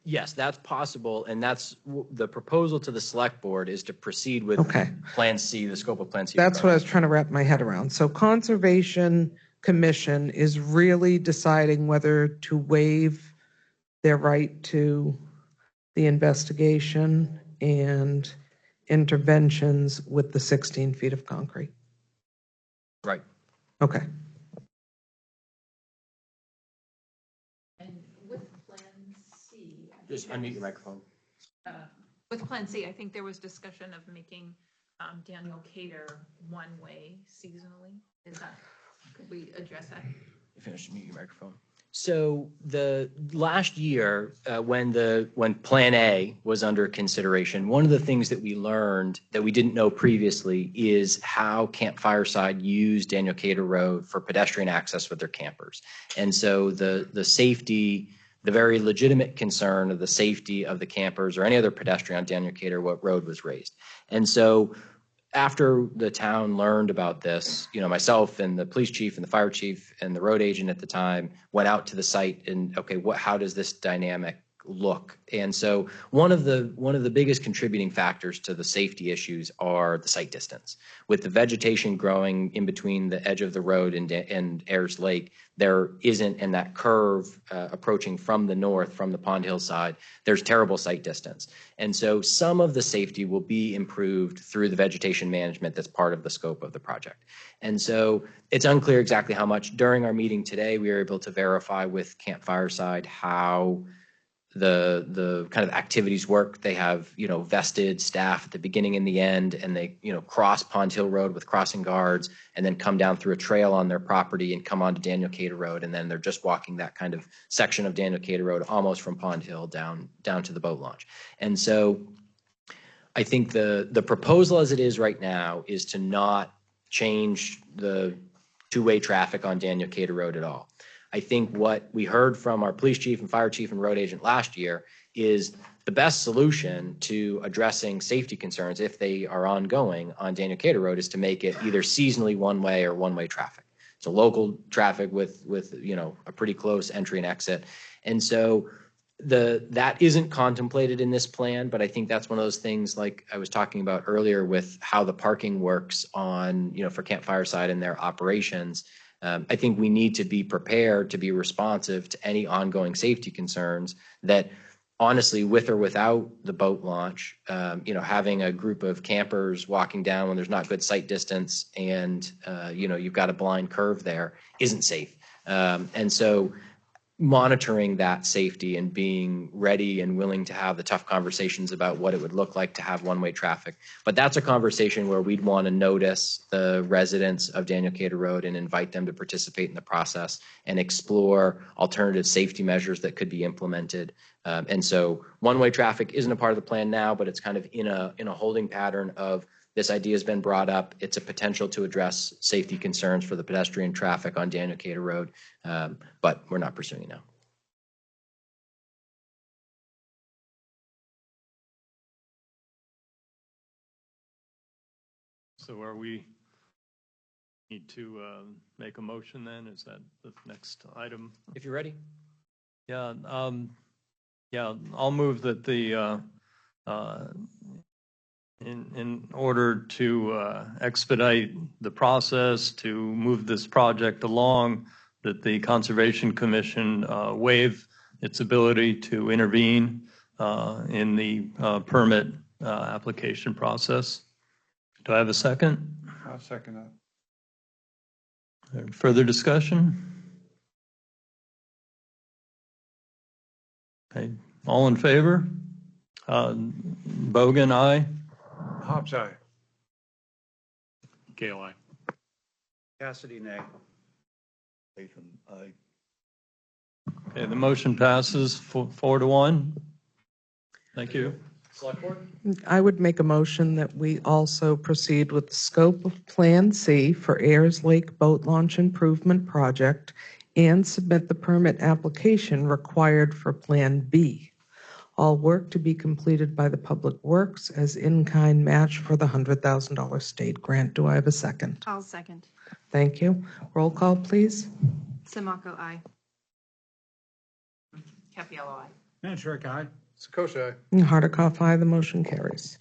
Yes, that's possible, and that's the proposal to the select board is to proceed with Plan C, the scope of Plan C. That's what I was trying to wrap my head around. So Conservation Commission is really deciding whether to waive their right to the investigation and interventions with the 16 feet of concrete. Right. Okay. And with Plan C. Just unmute your microphone. With Plan C, I think there was discussion of making Daniel Cater one-way seasonally. Could we address that? Finish, mute your microphone. So the last year, when Plan A was under consideration, one of the things that we learned that we didn't know previously is how Camp Fireside used Daniel Cater Road for pedestrian access with their campers. And so the safety, the very legitimate concern of the safety of the campers or any other pedestrian on Daniel Cater Road was raised. And so after the town learned about this, myself and the police chief and the fire chief and the road agent at the time went out to the site and, okay, how does this dynamic look? And so one of the biggest contributing factors to the safety issues are the site distance. With the vegetation growing in between the edge of the road and Ayers Lake, there isn't, and that curve approaching from the north, from the Pond Hill side, there's terrible site distance. And so some of the safety will be improved through the vegetation management that's part of the scope of the project. And so it's unclear exactly how much. During our meeting today, we were able to verify with Camp Fireside how the kind of activities work. They have, vested staff at the beginning and the end, and they, cross Pond Hill Road with crossing guards and then come down through a trail on their property and come onto Daniel Cater Road. And then they're just walking that kind of section of Daniel Cater Road almost from Pond Hill down to the boat launch. And so I think the proposal as it is right now is to not change the two-way traffic on Daniel Cater Road at all. I think what we heard from our police chief and fire chief and road agent last year is the best solution to addressing safety concerns, if they are ongoing on Daniel Cater Road, is to make it either seasonally one-way or one-way traffic. So local traffic with a pretty close entry and exit. And so that isn't contemplated in this plan, but I think that's one of those things like I was talking about earlier with how the parking works on, for Camp Fireside and their operations. I think we need to be prepared to be responsive to any ongoing safety concerns that, honestly, with or without the boat launch, having a group of campers walking down when there's not good sight distance and, you've got a blind curve there isn't safe. And so monitoring that safety and being ready and willing to have the tough conversations about what it would look like to have one-way traffic. But that's a conversation where we'd want to notice the residents of Daniel Cater Road and invite them to participate in the process and explore alternative safety measures that could be implemented. And so one-way traffic isn't a part of the plan now, but it's kind of in a holding pattern of this idea has been brought up. It's a potential to address safety concerns for the pedestrian traffic on Daniel Cater Road, but we're not pursuing it now. So are we need to make a motion then? Is that the next item? If you're ready. Yeah. I'll move that the in order to expedite the process to move this project along, that the Conservation Commission waive its ability to intervene in the permit application process. Do I have a second? I'll second that. Further discussion? Okay, all in favor? Bogan, aye. Hobbs, aye. Gale, aye. Cassidy, nay. Latham, aye. Okay, the motion passes 4-1. Thank you. Select Board? I would make a motion that we also proceed with the scope of Plan C for Ayers Lake Boat Launch Improvement Project and submit the permit application required for Plan B. All work to be completed by the Public Works as in-kind match for the $100,000 state grant. Do I have a second? I'll second. Thank you. Roll call, please. Samaco, aye. Capiello, aye. Manshirk, aye. Sakosha. Hardikoff, aye. The motion carries.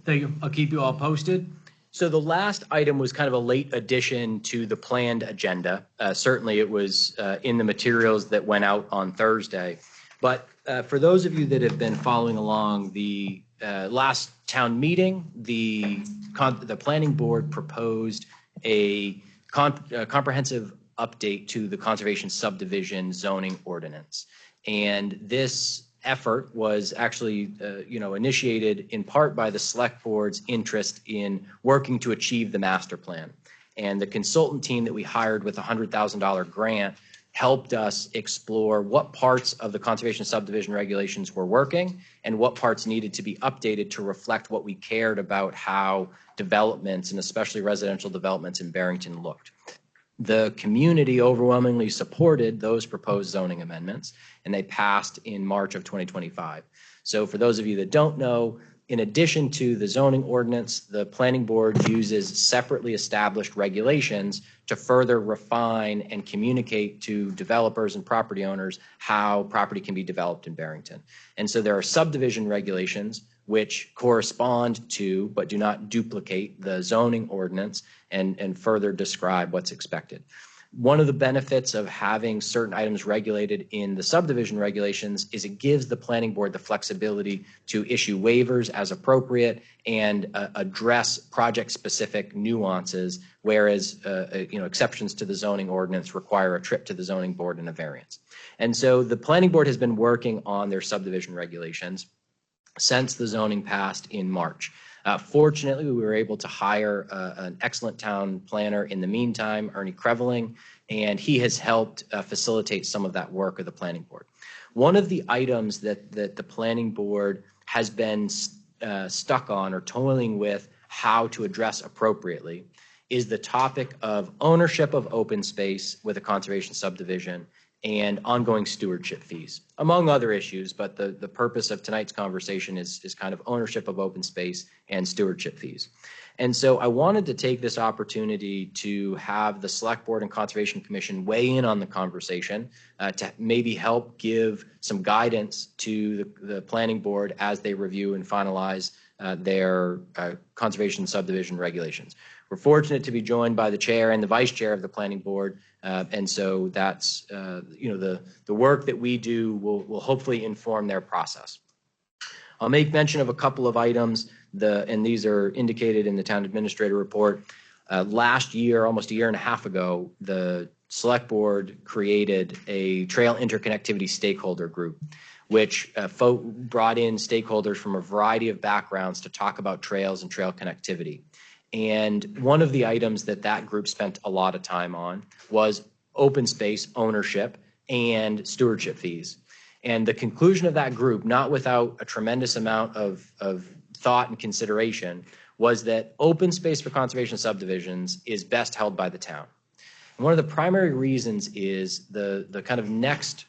Thank you. I'll keep you all posted. So the last item was kind of a late addition to the planned agenda. Certainly it was in the materials that went out on Thursday. But for those of you that have been following along, the last town meeting, the planning board proposed a comprehensive update to the conservation subdivision zoning ordinance. And this effort was actually, initiated in part by the select board's interest in working to achieve the master plan. And the consultant team that we hired with a $100,000 grant helped us explore what parts of the conservation subdivision regulations were working and what parts needed to be updated to reflect what we cared about how developments, and especially residential developments in Barrington, looked. The community overwhelmingly supported those proposed zoning amendments, and they passed in March of 2025. So for those of you that don't know, in addition to the zoning ordinance, the planning board uses separately established regulations to further refine and communicate to developers and property owners how property can be developed in Barrington. And so there are subdivision regulations which correspond to but do not duplicate the zoning ordinance and further describe what's expected. One of the benefits of having certain items regulated in the subdivision regulations is it gives the planning board the flexibility to issue waivers as appropriate and address project-specific nuances, whereas exceptions to the zoning ordinance require a trip to the zoning board and a variance. And so the planning board has been working on their subdivision regulations since the zoning passed in March. Fortunately, we were able to hire an excellent town planner in the meantime, Ernie Creveling, and he has helped facilitate some of that work of the planning board. One of the items that the planning board has been stuck on or toiling with how to address appropriately is the topic of ownership of open space with a conservation subdivision and ongoing stewardship fees, among other issues, but the purpose of tonight's conversation is kind of ownership of open space and stewardship fees. And so I wanted to take this opportunity to have the Select Board and Conservation Commission weigh in on the conversation to maybe help give some guidance to the Planning Board as they review and finalize their conservation subdivision regulations. We're fortunate to be joined by the chair and the vice chair of the planning board, and so that's the work that we do will hopefully inform their process. I'll make mention of a couple of items, and these are indicated in the town administrator report. Last year, almost a year and a half ago, the select board created a trail interconnectivity stakeholder group, which brought in stakeholders from a variety of backgrounds to talk about trails and trail connectivity. And one of the items that group spent a lot of time on was open space ownership and stewardship fees. And the conclusion of that group, not without a tremendous amount of thought and consideration, was that open space for conservation subdivisions is best held by the town. And one of the primary reasons is the kind of next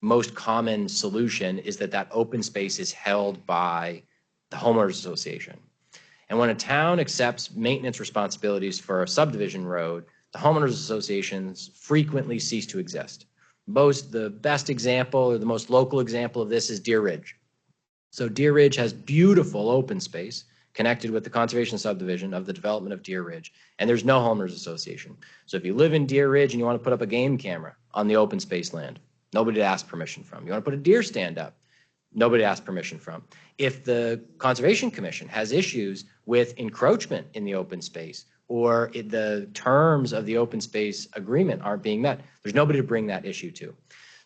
most common solution is that open space is held by the homeowners association. And when a town accepts maintenance responsibilities for a subdivision road, the homeowners associations frequently cease to exist. The best example or the most local example of this is Deer Ridge. So Deer Ridge has beautiful open space connected with the conservation subdivision of the development of Deer Ridge, and there's no homeowners association. So if you live in Deer Ridge and you want to put up a game camera on the open space land, nobody to ask permission from. You want to put a deer stand up, nobody to ask permission from. If the Conservation Commission has issues with encroachment in the open space or the terms of the open space agreement aren't being met, there's nobody to bring that issue to.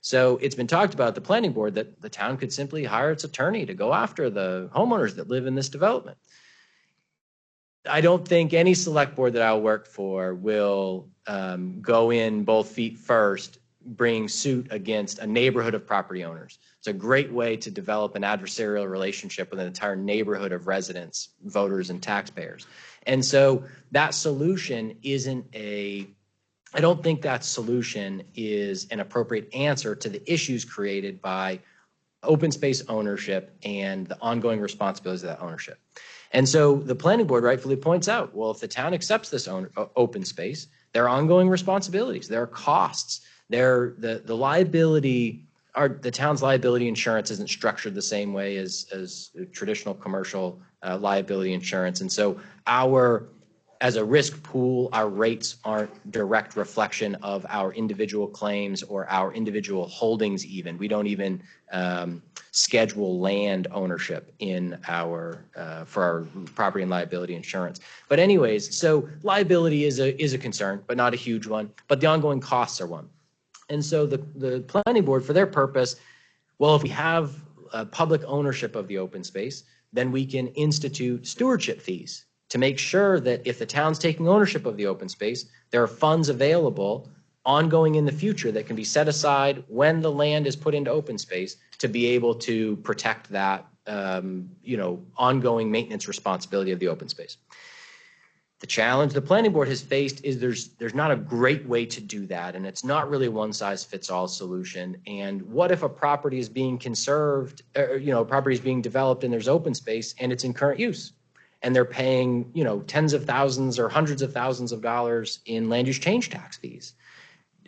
So it's been talked about at the planning board that the town could simply hire its attorney to go after the homeowners that live in this development. I don't think any select board that I'll work for will go in both feet first, bring suit against a neighborhood of property owners. It's a great way to develop an adversarial relationship with an entire neighborhood of residents, voters, and taxpayers. And so that solution I don't think that solution is an appropriate answer to the issues created by open space ownership and the ongoing responsibilities of that ownership. And so the planning board rightfully points out, well, if the town accepts this open space, there are ongoing responsibilities, there are costs, the liability, the town's liability insurance isn't structured the same way as traditional commercial liability insurance. And so our as a risk pool, our rates aren't direct reflection of our individual claims or our individual holdings even. We don't even schedule land ownership in our, for our property and liability insurance. But anyways, so liability is a concern, but not a huge one. But the ongoing costs are one. And so the planning board, for their purpose, well, if we have public ownership of the open space, then we can institute stewardship fees to make sure that if the town's taking ownership of the open space, there are funds available ongoing in the future that can be set aside when the land is put into open space to be able to protect that, ongoing maintenance responsibility of the open space. The challenge the planning board has faced is there's not a great way to do that, and it's not really a one-size-fits-all solution. And what if a property is being conserved, property is being developed and there's open space and it's in current use? And they're paying, tens of thousands or hundreds of thousands of dollars in land use change tax fees.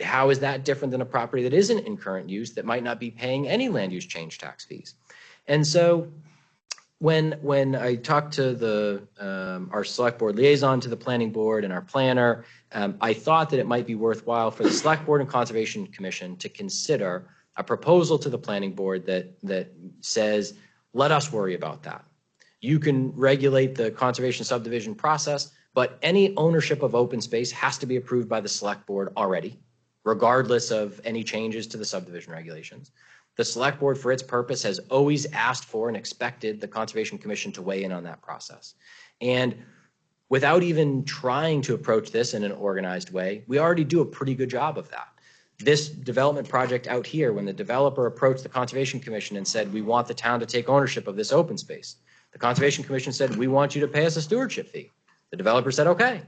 How is that different than a property that isn't in current use that might not be paying any land use change tax fees? And so when I talked to our select board liaison to the planning board and our planner, I thought that it might be worthwhile for the select board and conservation commission to consider a proposal to the planning board that says, let us worry about that. You can regulate the conservation subdivision process, but any ownership of open space has to be approved by the select board already, regardless of any changes to the subdivision regulations. The select board, for its purpose, has always asked for and expected the Conservation Commission to weigh in on that process. And without even trying to approach this in an organized way, we already do a pretty good job of that. This development project out here, when the developer approached the Conservation Commission and said, we want the town to take ownership of this open space, the Conservation Commission said, we want you to pay us a stewardship fee. The developer said, okay.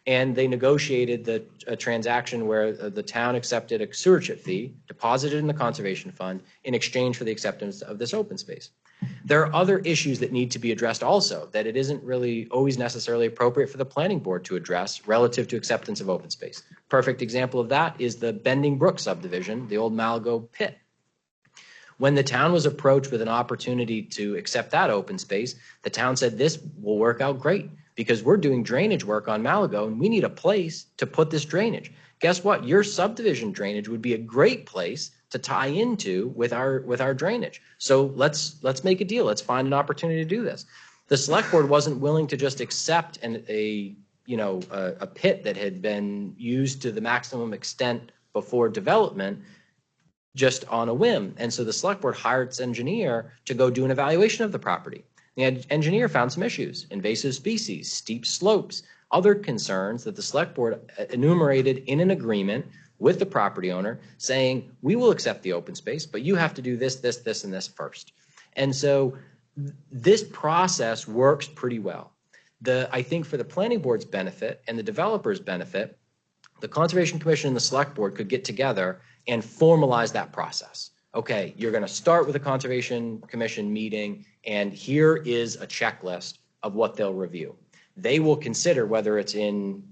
And they negotiated a transaction where the town accepted a stewardship fee, deposited in the conservation fund in exchange for the acceptance of this open space. There are other issues that need to be addressed also that it isn't really always necessarily appropriate for the planning board to address relative to acceptance of open space. Perfect example of that is the Bending Brook subdivision, the old Malago pit. When the town was approached with an opportunity to accept that open space, the town said this will work out great because we're doing drainage work on Malago and we need a place to put this drainage. Guess what? Your subdivision drainage would be a great place to tie into with our drainage. So let's make a deal. Let's find an opportunity to do this. The select board wasn't willing to just accept a pit that had been used to the maximum extent before development just on a whim. And so the select board hired its engineer to go do an evaluation of the property. The engineer found some issues: invasive species, steep slopes, other concerns that the select board enumerated in an agreement with the property owner saying, we will accept the open space, but you have to do this, this, this, and this first. And so this process works pretty well. I think for the planning board's benefit and the developer's benefit, the Conservation Commission and the select board could get together and formalize that process. Okay, you're going to start with a Conservation Commission meeting, and here is a checklist of what they'll review. They will consider whether it's in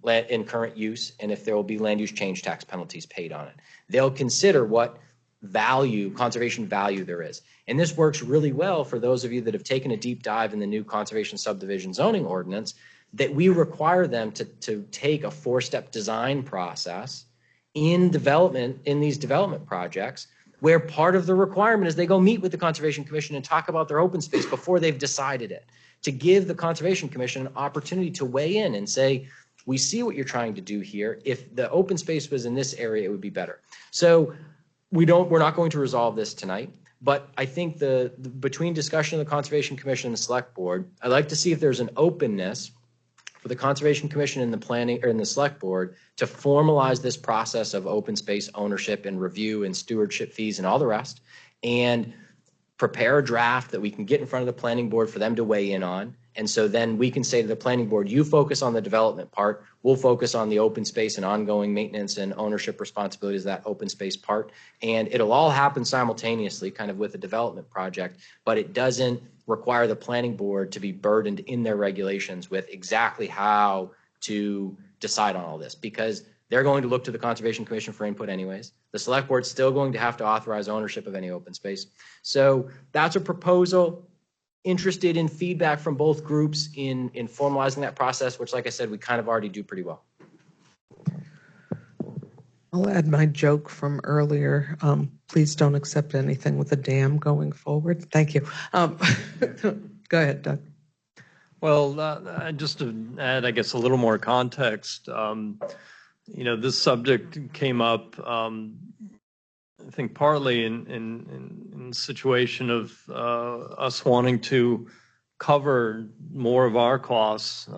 current use and if there will be land use change tax penalties paid on it. They'll consider what value, conservation value there is. And this works really well for those of you that have taken a deep dive in the new conservation subdivision zoning ordinance, that we require them to take a 4-step design process in these development projects, where part of the requirement is they go meet with the Conservation Commission and talk about their open space before they've decided it, to give the Conservation Commission an opportunity to weigh in and say, we see what you're trying to do here. If the open space was in this area, it would be better. So we're not going to resolve this tonight, but I think between discussion of the Conservation Commission and the Select Board, I'd like to see if there's an openness for the Conservation Commission and the Select Board to formalize this process of open space ownership and review and stewardship fees and all the rest, and prepare a draft that we can get in front of the planning board for them to weigh in on. And so then we can say to the planning board, you focus on the development part, we'll focus on the open space and ongoing maintenance and ownership responsibilities of that open space part. And it'll all happen simultaneously, kind of with a development project, but it doesn't require the planning board to be burdened in their regulations with exactly how to decide on all this, because they're going to look to the Conservation Commission for input anyways. The Select Board's still going to have to authorize ownership of any open space. So that's a proposal. interested in feedback from both groups in formalizing that process, which, like I said, we kind of already do pretty well. I'll add my joke from earlier. Please don't accept anything with a dam going forward. Thank you. Go ahead, Doug. Well, just to add, I guess, a little more context, this subject came up, I think, partly in the situation of us wanting to cover more of our costs,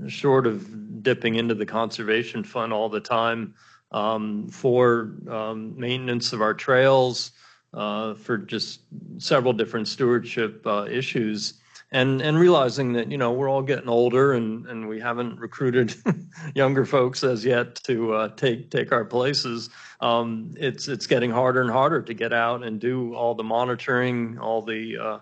short of dipping into the conservation fund all the time for maintenance of our trails, for just several different stewardship issues. And realizing that, we're all getting older and we haven't recruited younger folks as yet to take our places. It's getting harder and harder to get out and do all the monitoring, all the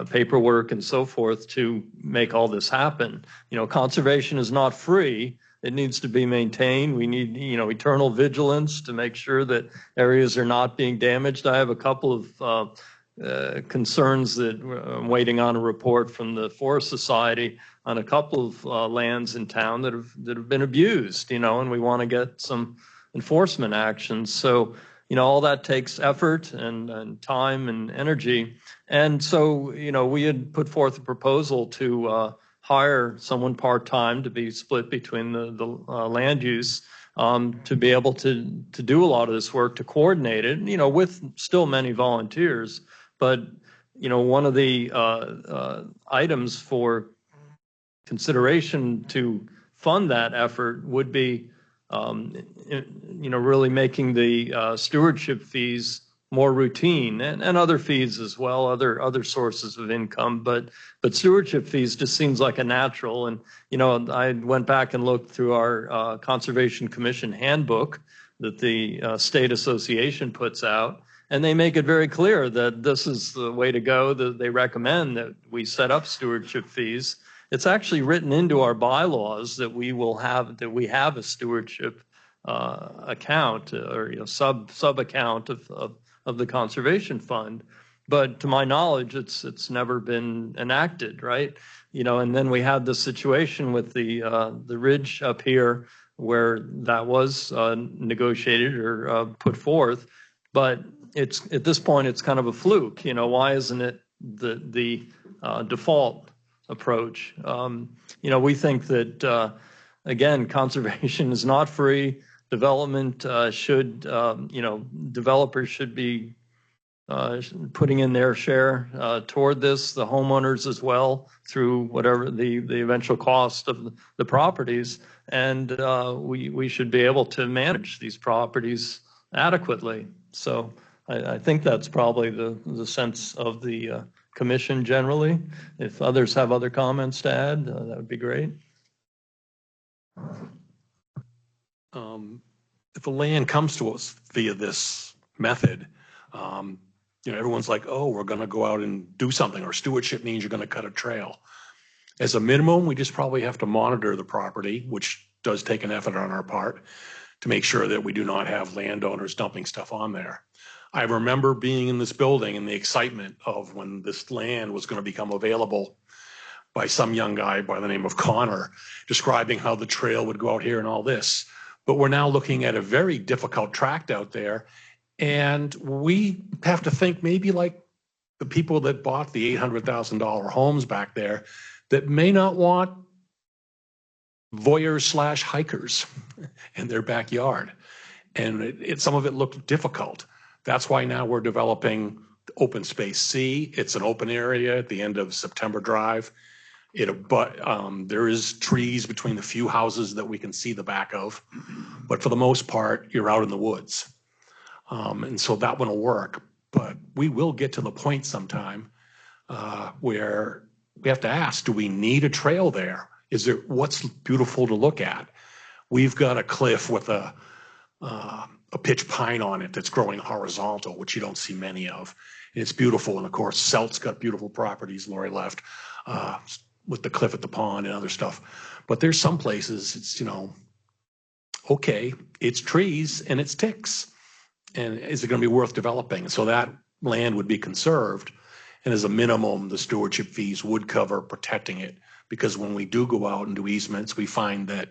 paperwork and so forth to make all this happen. Conservation is not free. It needs to be maintained. We need, eternal vigilance to make sure that areas are not being damaged. I have a couple of concerns that I'm waiting on a report from the Forest Society on a couple of lands in town that have been abused, and we want to get some enforcement actions. So, all that takes effort and time and energy. And so, we had put forth a proposal to hire someone part-time to be split between the land use to be able to do a lot of this work, to coordinate it, with still many volunteers. But, one of the items for consideration to fund that effort would be, really making the stewardship fees more routine and other fees as well, other sources of income. But stewardship fees just seems like a natural. And, I went back and looked through our Conservation Commission handbook that the State Association puts out. And they make it very clear that this is the way to go, that they recommend that we set up stewardship fees. It's actually written into our bylaws that we have a stewardship account or sub account of the conservation fund. But to my knowledge, it's never been enacted, right? And then we had the situation with the ridge up here where that was negotiated or put forth. But it's at this point, it's kind of a fluke. Why isn't it the default approach? We think that, again, conservation is not free. Development developers should be putting in their share toward this, the homeowners as well, through whatever the eventual cost of the properties. And we should be able to manage these properties adequately. So I think that's probably the sense of the commission generally. If others have other comments to add, that would be great. If the land comes to us via this method, everyone's like, oh, we're going to go out and do something, or stewardship means you're going to cut a trail. As a minimum, we just probably have to monitor the property, which does take an effort on our part to make sure that we do not have landowners dumping stuff on there. I remember being in this building and the excitement of when this land was going to become available by some young guy by the name of Connor, describing how the trail would go out here and all this. But we're now looking at a very difficult tract out there. And we have to think maybe like the people that bought the $800,000 homes back there that may not want voyeurs / hikers in their backyard. And some of it looked difficult. That's why now we're developing Open Space C. It's an open area at the end of September Drive. There is trees between the few houses that we can see the back of. But for the most part, you're out in the woods. And so that one will work. But we will get to the point sometime where we have to ask, do we need a trail there? What's beautiful to look at? We've got a cliff with a pitch pine on it that's growing horizontal, which you don't see many of. And it's beautiful. And of course, Celt's got beautiful properties, Lori left, with the cliff at the pond and other stuff. But there's some places it's, okay, it's trees and it's ticks. And is it going to be worth developing? So that land would be conserved. And as a minimum, the stewardship fees would cover protecting it. Because when we do go out and do easements, we find that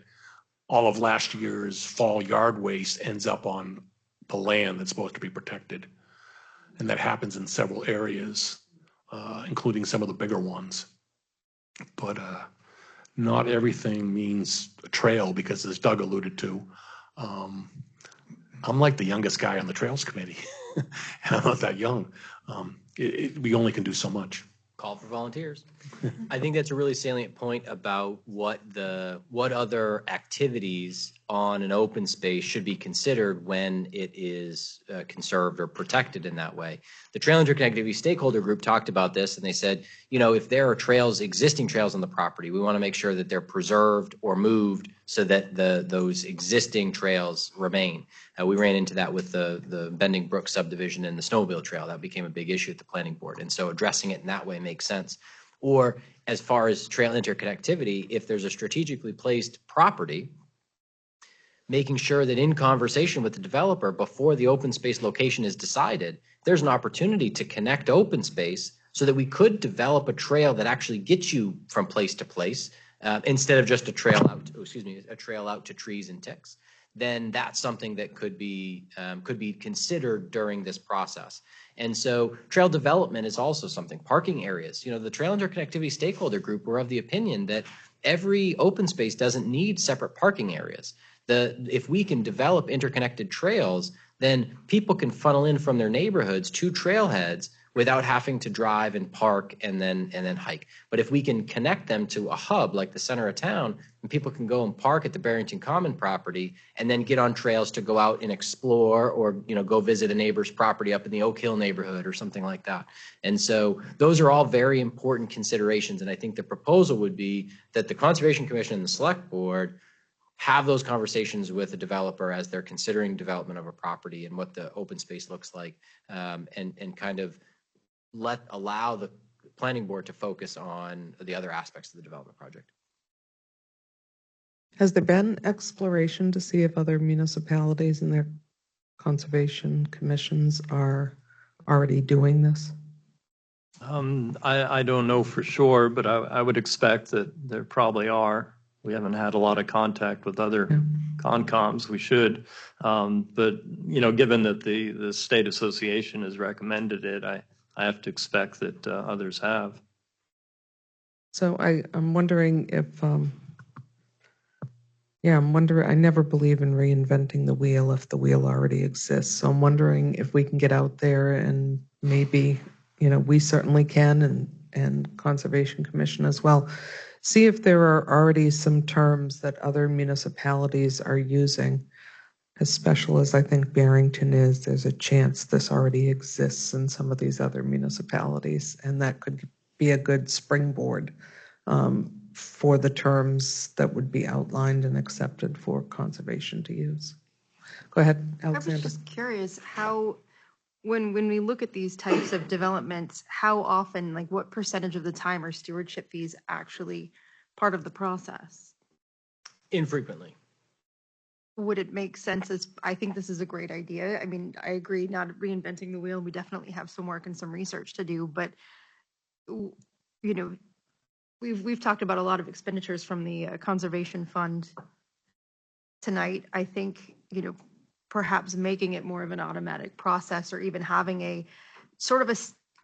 all of last year's fall yard waste ends up on the land that's supposed to be protected. And that happens in several areas, including some of the bigger ones. But not everything means a trail, because as Doug alluded to, I'm like the youngest guy on the Trails Committee, and I'm not that young. We only can do so much. Call for volunteers. I think that's a really salient point about what other activities on an open space should be considered when it is conserved or protected in that way. The Trail Interconnectivity Stakeholder Group talked about this, and they said, you know, if there are trails, existing trails on the property, we want to make sure that they're preserved or moved so that those existing trails remain. We ran into that with the Bending Brook subdivision and the snowmobile trail. That became a big issue at the planning board, and so addressing it in that way makes sense. Or as far as trail interconnectivity, if there's a strategically placed property, making sure that in conversation with the developer before the open space location is decided, there's an opportunity to connect open space so that we could develop a trail that actually gets you from place to place instead of just a trail out to trees and ticks. Then that's something that could be considered during this process. And so trail development is also something. Parking areas, you know, the Trail Interconnectivity Stakeholder Group were of the opinion that every open space doesn't need separate parking areas. If we can develop interconnected trails, then people can funnel in from their neighborhoods to trailheads without having to drive and park and then hike. But if we can connect them to a hub like the center of town, and people can go and park at the Barrington Common property and then get on trails to go out and explore, or go visit a neighbor's property up in the Oak Hill neighborhood or something like that. And so those are all very important considerations. And I think the proposal would be that the Conservation Commission and the Select Board have those conversations with the developer as they're considering development of a property and what the open space looks like, and kind of allow the planning board to focus on the other aspects of the development project. Has there been exploration to see if other municipalities and their conservation commissions are already doing this? I don't know for sure, but I would expect that there probably are. We haven't had a lot of contact with other Concoms. We should. But, given that the state association has recommended it, I have to expect that others have. So I'm wondering if, I never believe in reinventing the wheel if the wheel already exists. So I'm wondering if we can get out there and maybe, we certainly can, and Conservation Commission as well, see if there are already some terms that other municipalities are using. As special as I think Barrington is, there's a chance this already exists in some of these other municipalities, and that could be a good springboard for the terms that would be outlined and accepted for conservation to use. Go ahead, Alexander. I was just curious how, when we look at these types of developments, how often, like what percentage of the time are stewardship fees actually part of the process? Infrequently. Would it make sense I think this is a great idea. I mean, I agree, not reinventing the wheel. We definitely have some work and some research to do, but we've talked about a lot of expenditures from the conservation fund tonight. I think, perhaps making it more of an automatic process, or even having a sort of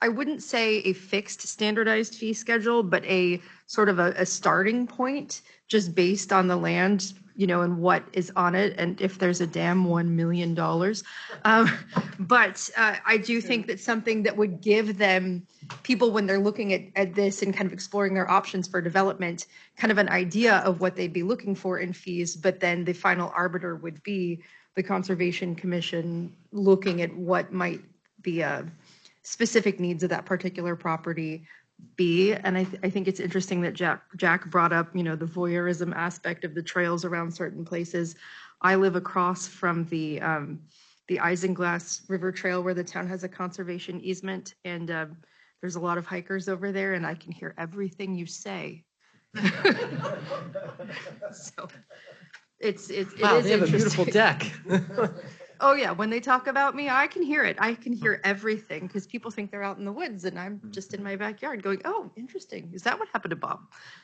I wouldn't say a fixed standardized fee schedule, but a sort of a starting point just based on the land, and what is on it, and if there's a dam, $1 million. But I do think that something that would give them, people when they're looking at this and kind of exploring their options for development, kind of an idea of what they'd be looking for in fees, but then the final arbiter would be the Conservation Commission looking at what might be specific needs of that particular property be. And I think it's interesting that Jack brought up, the voyeurism aspect of the trails around certain places. I live across from the Isinglass River Trail, where the town has a conservation easement, and there's a lot of hikers over there, and I can hear everything you say. So it wow, is they have a beautiful deck. Oh yeah, when they talk about me, I can hear it. I can hear everything because people think they're out in the woods and I'm just in my backyard going, oh, interesting. Is that what happened to Bob?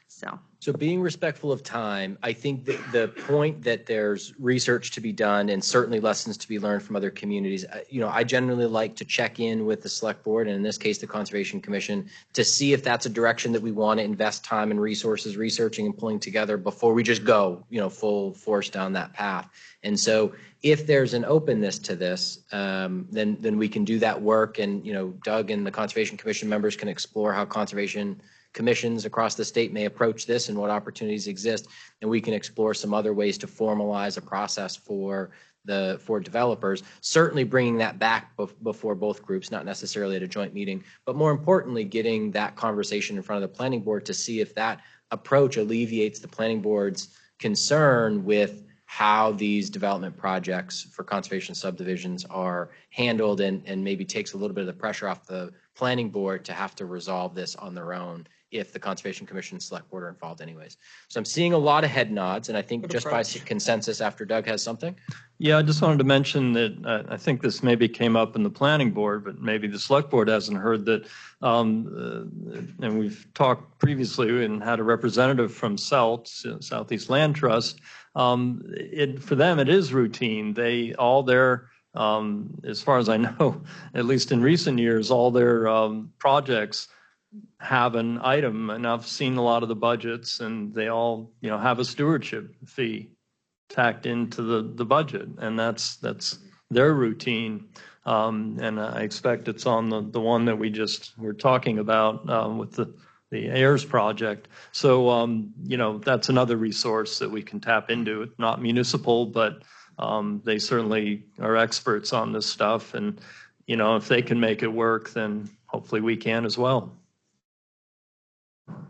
So being respectful of time, I think that the point that there's research to be done and certainly lessons to be learned from other communities, I generally like to check in with the select board and in this case, the Conservation Commission to see if that's a direction that we want to invest time and resources researching and pulling together before we just go, full force down that path. And so if there's an openness to this, then we can do that work and, Doug and the Conservation Commission members can explore how conservation commissions across the state may approach this and what opportunities exist, and we can explore some other ways to formalize a process for developers, certainly bringing that back before both groups, not necessarily at a joint meeting, but more importantly, getting that conversation in front of the planning board to see if that approach alleviates the planning board's concern with how these development projects for conservation subdivisions are handled and maybe takes a little bit of the pressure off the planning board to have to resolve this on their own if the Conservation Commission and Select Board are involved anyways. So I'm seeing a lot of head nods, and I think just by consensus after Doug has something. Yeah, I just wanted to mention that I think this maybe came up in the planning board, but maybe the select board hasn't heard that. And we've talked previously and had a representative from Southeast Land Trust. For them, it is routine. As far as I know, at least in recent years, all their projects have an item, and I've seen a lot of the budgets, and they all, have a stewardship fee tacked into the budget, and that's their routine. And I expect it's on the one that we're talking about with the Ayers project. So, that's another resource that we can tap into. It's not municipal, but they certainly are experts on this stuff. And, if they can make it work, then hopefully we can as well.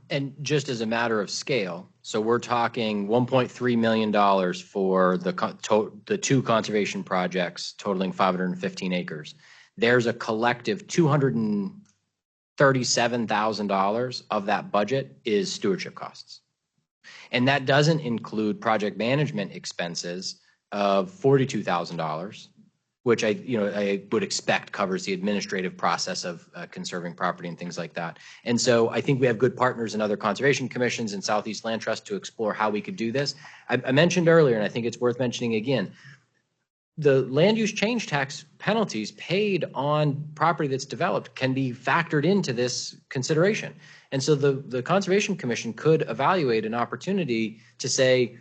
And just as a matter of scale, so we're talking $1.3 million for the two conservation projects totaling 515 acres. There's a collective $237,000 of that budget is stewardship costs. And that doesn't include project management expenses of $42,000, which I would expect covers the administrative process of conserving property and things like that. And so I think we have good partners in other conservation commissions and Southeast Land Trust to explore how we could do this. I mentioned earlier, and I think it's worth mentioning again, the land use change tax penalties paid on property that's developed can be factored into this consideration. And so the Conservation Commission could evaluate an opportunity to say,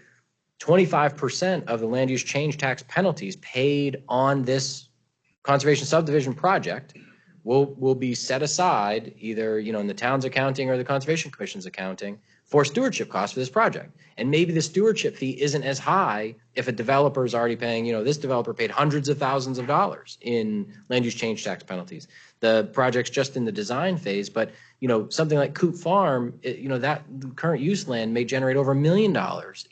25% of the land use change tax penalties paid on this conservation subdivision project will be set aside either, in the town's accounting or the Conservation Commission's accounting for stewardship costs for this project. And maybe the stewardship fee isn't as high if a developer is already paying, this developer paid hundreds of thousands of dollars in land use change tax penalties. The project's just in the design phase, but something like Coop Farm, that current use land may generate over $1 million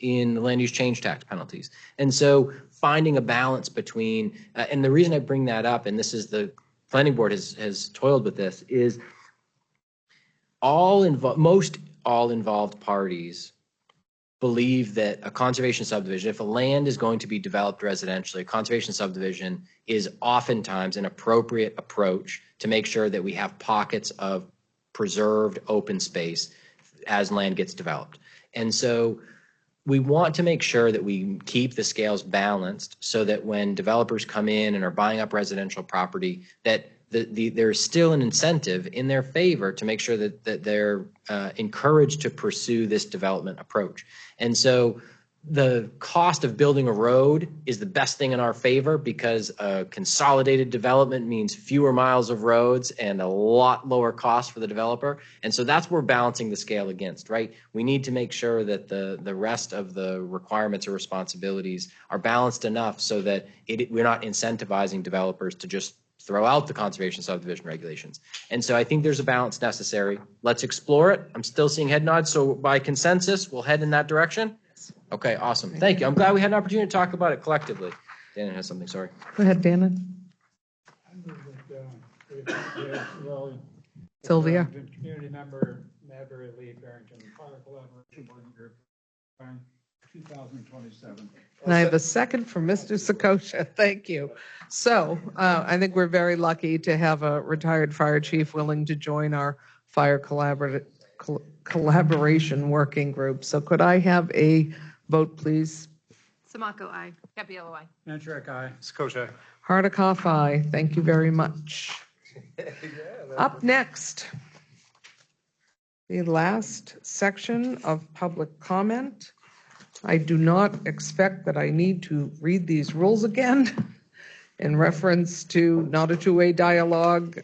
in land use change tax penalties. And so finding a balance between, and the reason I bring that up, and this is the planning board has toiled with this, is most all involved parties believe that a conservation subdivision, if a land is going to be developed residentially, a conservation subdivision is oftentimes an appropriate approach to make sure that we have pockets of preserved open space as land gets developed. And so we want to make sure that we keep the scales balanced so that when developers come in and are buying up residential property, that there's still an incentive in their favor to make sure that they're encouraged to pursue this development approach. And so the cost of building a road is the best thing in our favor because consolidated development means fewer miles of roads and a lot lower cost for the developer. And so that's what we're balancing the scale against, right? We need to make sure that the rest of the requirements or responsibilities are balanced enough so that we're not incentivizing developers to just throw out the conservation subdivision regulations. And so I think there's a balance necessary. Let's explore it. I'm still seeing head nods. So by consensus, we'll head in that direction. Okay, awesome. Thank you. I'm glad we had an opportunity to talk about it collectively. Dana has something, sorry. Go ahead, Dana. Sylvia. Community member, Madbury Lee, Barrington Park Collaboration Working Group. 2027. And I have a second from Mr. Sakosha. Thank you. So I think we're very lucky to have a retired fire chief willing to join our fire collaboration working group. So could I have a vote, please? Samako, aye. Capello, aye. Nantrick, aye. Sakosha. Hardikoff, aye. Thank you very much. Up next, the last section of public comment. I do not expect that I need to read these rules again in reference to not a two-way dialogue,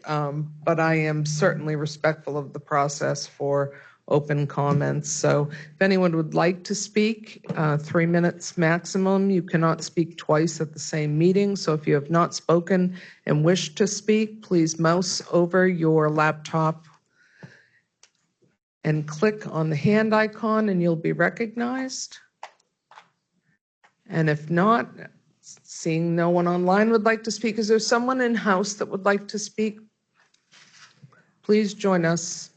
but I am certainly respectful of the process for open comments. So if anyone would like to speak, 3 minutes maximum. You cannot speak twice at the same meeting. So if you have not spoken and wish to speak, please mouse over your laptop and click on the hand icon and you'll be recognized. And if not, seeing no one online would like to speak, is there someone in-house that would like to speak? Please join us.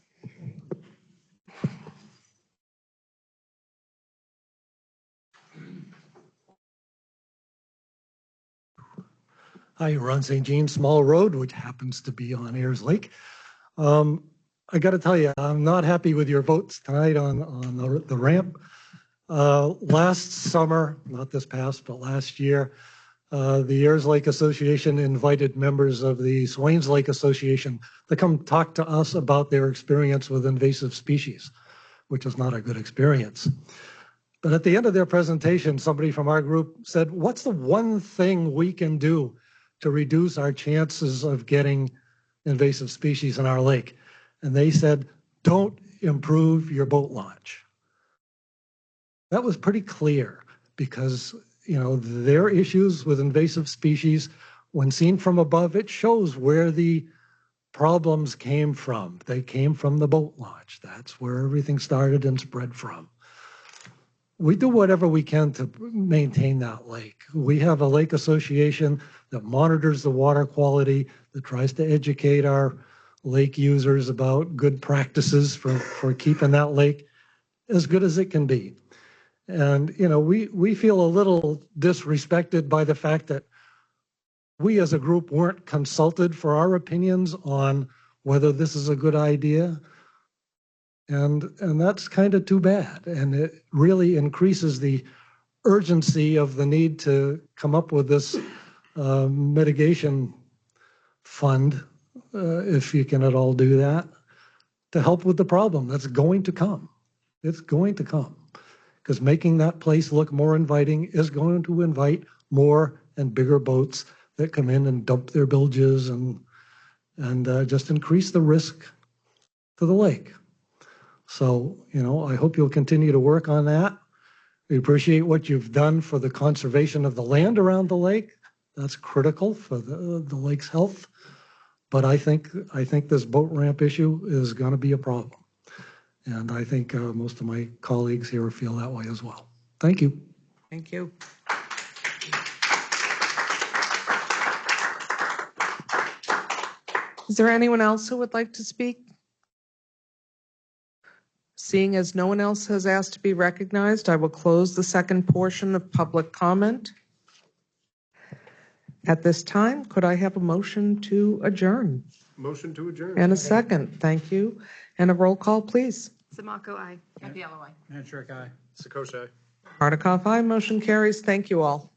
Hi, Ron St. Jean, Small Road, which happens to be on Ayers Lake. I got to tell you, I'm not happy with your votes tonight on the ramp. Last summer, not this past, but last year, the Ayers Lake Association invited members of the Swains Lake Association to come talk to us about their experience with invasive species, which is not a good experience. But at the end of their presentation, somebody from our group said, what's the one thing we can do to reduce our chances of getting invasive species in our lake? And they said, don't improve your boat launch. That was pretty clear because, you know, their issues with invasive species, when seen from above, it shows where the problems came from. They came from the boat launch. That's where everything started and spread from. We do whatever we can to maintain that lake. We have a lake association that monitors the water quality, that tries to educate our lake users about good practices for keeping that lake as good as it can be. And, you know, we feel a little disrespected by the fact that we as a group weren't consulted for our opinions on whether this is a good idea. And that's kind of too bad. And it really increases the urgency of the need to come up with this mitigation fund, if you can at all do that, to help with the problem that's going to come. It's going to come. Because making that place look more inviting is going to invite more and bigger boats that come in and dump their bilges and just increase the risk to the lake. So, you know, I hope you'll continue to work on that. We appreciate what you've done for the conservation of the land around the lake. That's critical for the lake's health. But I think this boat ramp issue is going to be a problem. And I think most of my colleagues here feel that way as well. Thank you. Thank you. Is there anyone else who would like to speak? Seeing as no one else has asked to be recognized, I will close the second portion of public comment. At this time, could I have a motion to adjourn? Motion to adjourn. And a second, thank you. And a roll call, please. Samako, aye. Capello, aye. Nantrick, aye. Sakosha. Hardikoff, aye. Motion carries. Thank you all.